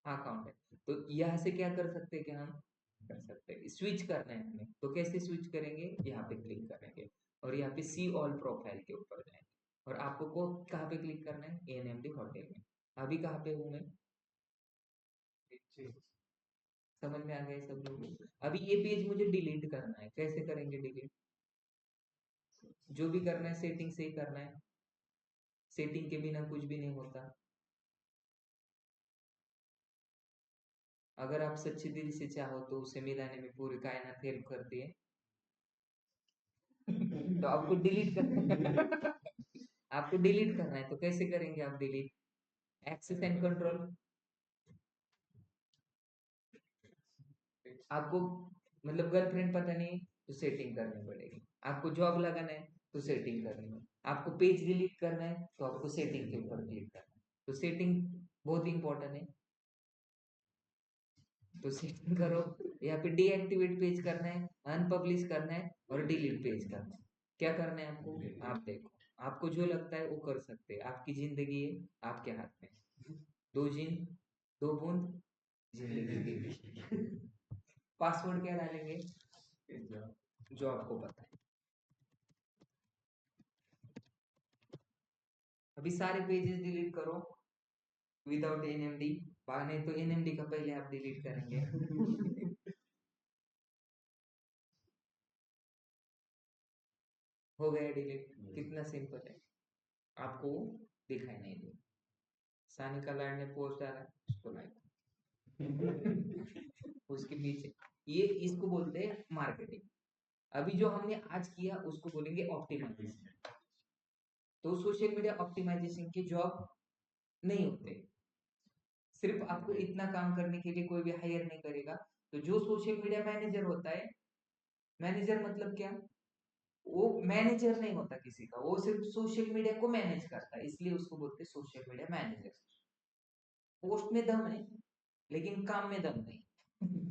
अकाउंट है तो यहाँ से क्या कर सकते हैं, क्या हम कर सकते हैं, स्विच करना है हमें। तो कैसे स्विच करेंगे? यहाँ पे क्लिक करेंगे और यहाँ पे सी ऑल प्रोफाइल के ऊपर जाएंगे और आपको को कहाँ पे क्लिक करना है? एनएमडी होटल में। अभी कहाँ पे हूँ मैं? समझ में आ गया सब लोग? अभी ये पेज मुझे डिलीट करना है, कैसे करेंगे डिलीट? जो भी करना है सेटिंग से ही करना है, सेटिंग के बिना कुछ भी नहीं होता। अगर आप सच्चे दिल से चाहो तो उसे मिलाने में पूरी कायनात हेल्प करती है। तो आपको डिलीट करना है। आपको डिलीट करना है तो कैसे करेंगे आप डिलीट? Access and control. आपको मतलब गर्लफ्रेंड पता नहीं तो सेटिंग करनी पड़ेगी। आपको जॉब लगाना है तो सेटिंग करनी है। आपको पेज डिलीट करना है तो आपको सेटिंग के ऊपर क्लिक करना है। तो सेटिंग बहुत इंपॉर्टेंट है। तो सेटिंग करो, यहाँ पे डीएक्टिवेट पेज करना है, अनपब्लिश करना है और डिलीट पेज करना है। क्या करना है आपको? आप देखो, आपको जो लगता है वो कर सकते हैं। आपकी जिंदगी है आपके हाथ में। दो जिन दो बूंद जिंदगी की। पासवर्ड क्या डालेंगे जो आपको पता है? अभी सारे पेजेस डिलीट करो विदाउट एनएमडी। नहीं तो एनएमडी का पहले आप डिलीट करेंगे। हो गया डिलीट। कितना सिंपल है, आपको दिखाई नहीं दे। सानिका लाड ने पोस्ट डाला, उसको लाइक। उसके पीछे ये इसको बोलते हैं मार्केटिंग। अभी जो हमने आज किया उसको बोलेंगे ऑप्टिमाइजेशन। तो सोशल मीडिया ऑप्टिमाइजेशन के जॉब नहीं होते, सिर्फ आपको इतना काम करने के लिए कोई भी हायर नहीं करेगा। तो जो सोशल मीडिया मैनेजर होता है, मैनेजर मतलब क्या? वो मैनेजर नहीं होता किसी का, वो सिर्फ सोशल मीडिया को मैनेज करता है, इसलिए उसको बोलते हैं सोशल मीडिया मैनेजर। पोस्ट में दम है लेकिन काम में दम नहीं।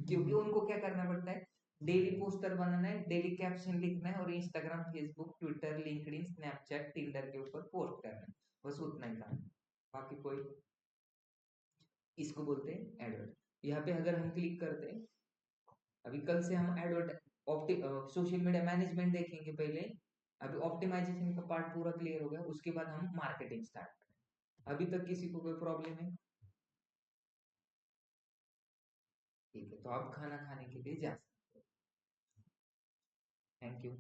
क्योंकि उनको क्या करना पड़ता है? डेली पोस्टर बनाना है, डेली कैप्शन लिखना है और Instagram, Facebook, Twitter, LinkedIn, Snapchat, Tinder के ऊपर पोस्ट करना है। बस उतना ही काम है, बाकी कोई। इसको बोलते हैं एडवर्ट। यहाँ पे अगर हम क्लिक करते हैं, अभी कल से हम एडवर्ट सोशल मीडिया मैनेजमेंट देखेंगे पहले। अभी ऑप्टिमाइजेशन का पार्ट पूरा क्लियर हो गया, उसके बाद हम मार्केटिंग स्टार्ट करें। अभी तक किसी को कोई प्रॉब्लम है? ठीक है, तो आप खाना खाने के लिए जा सकते हो। Thank you.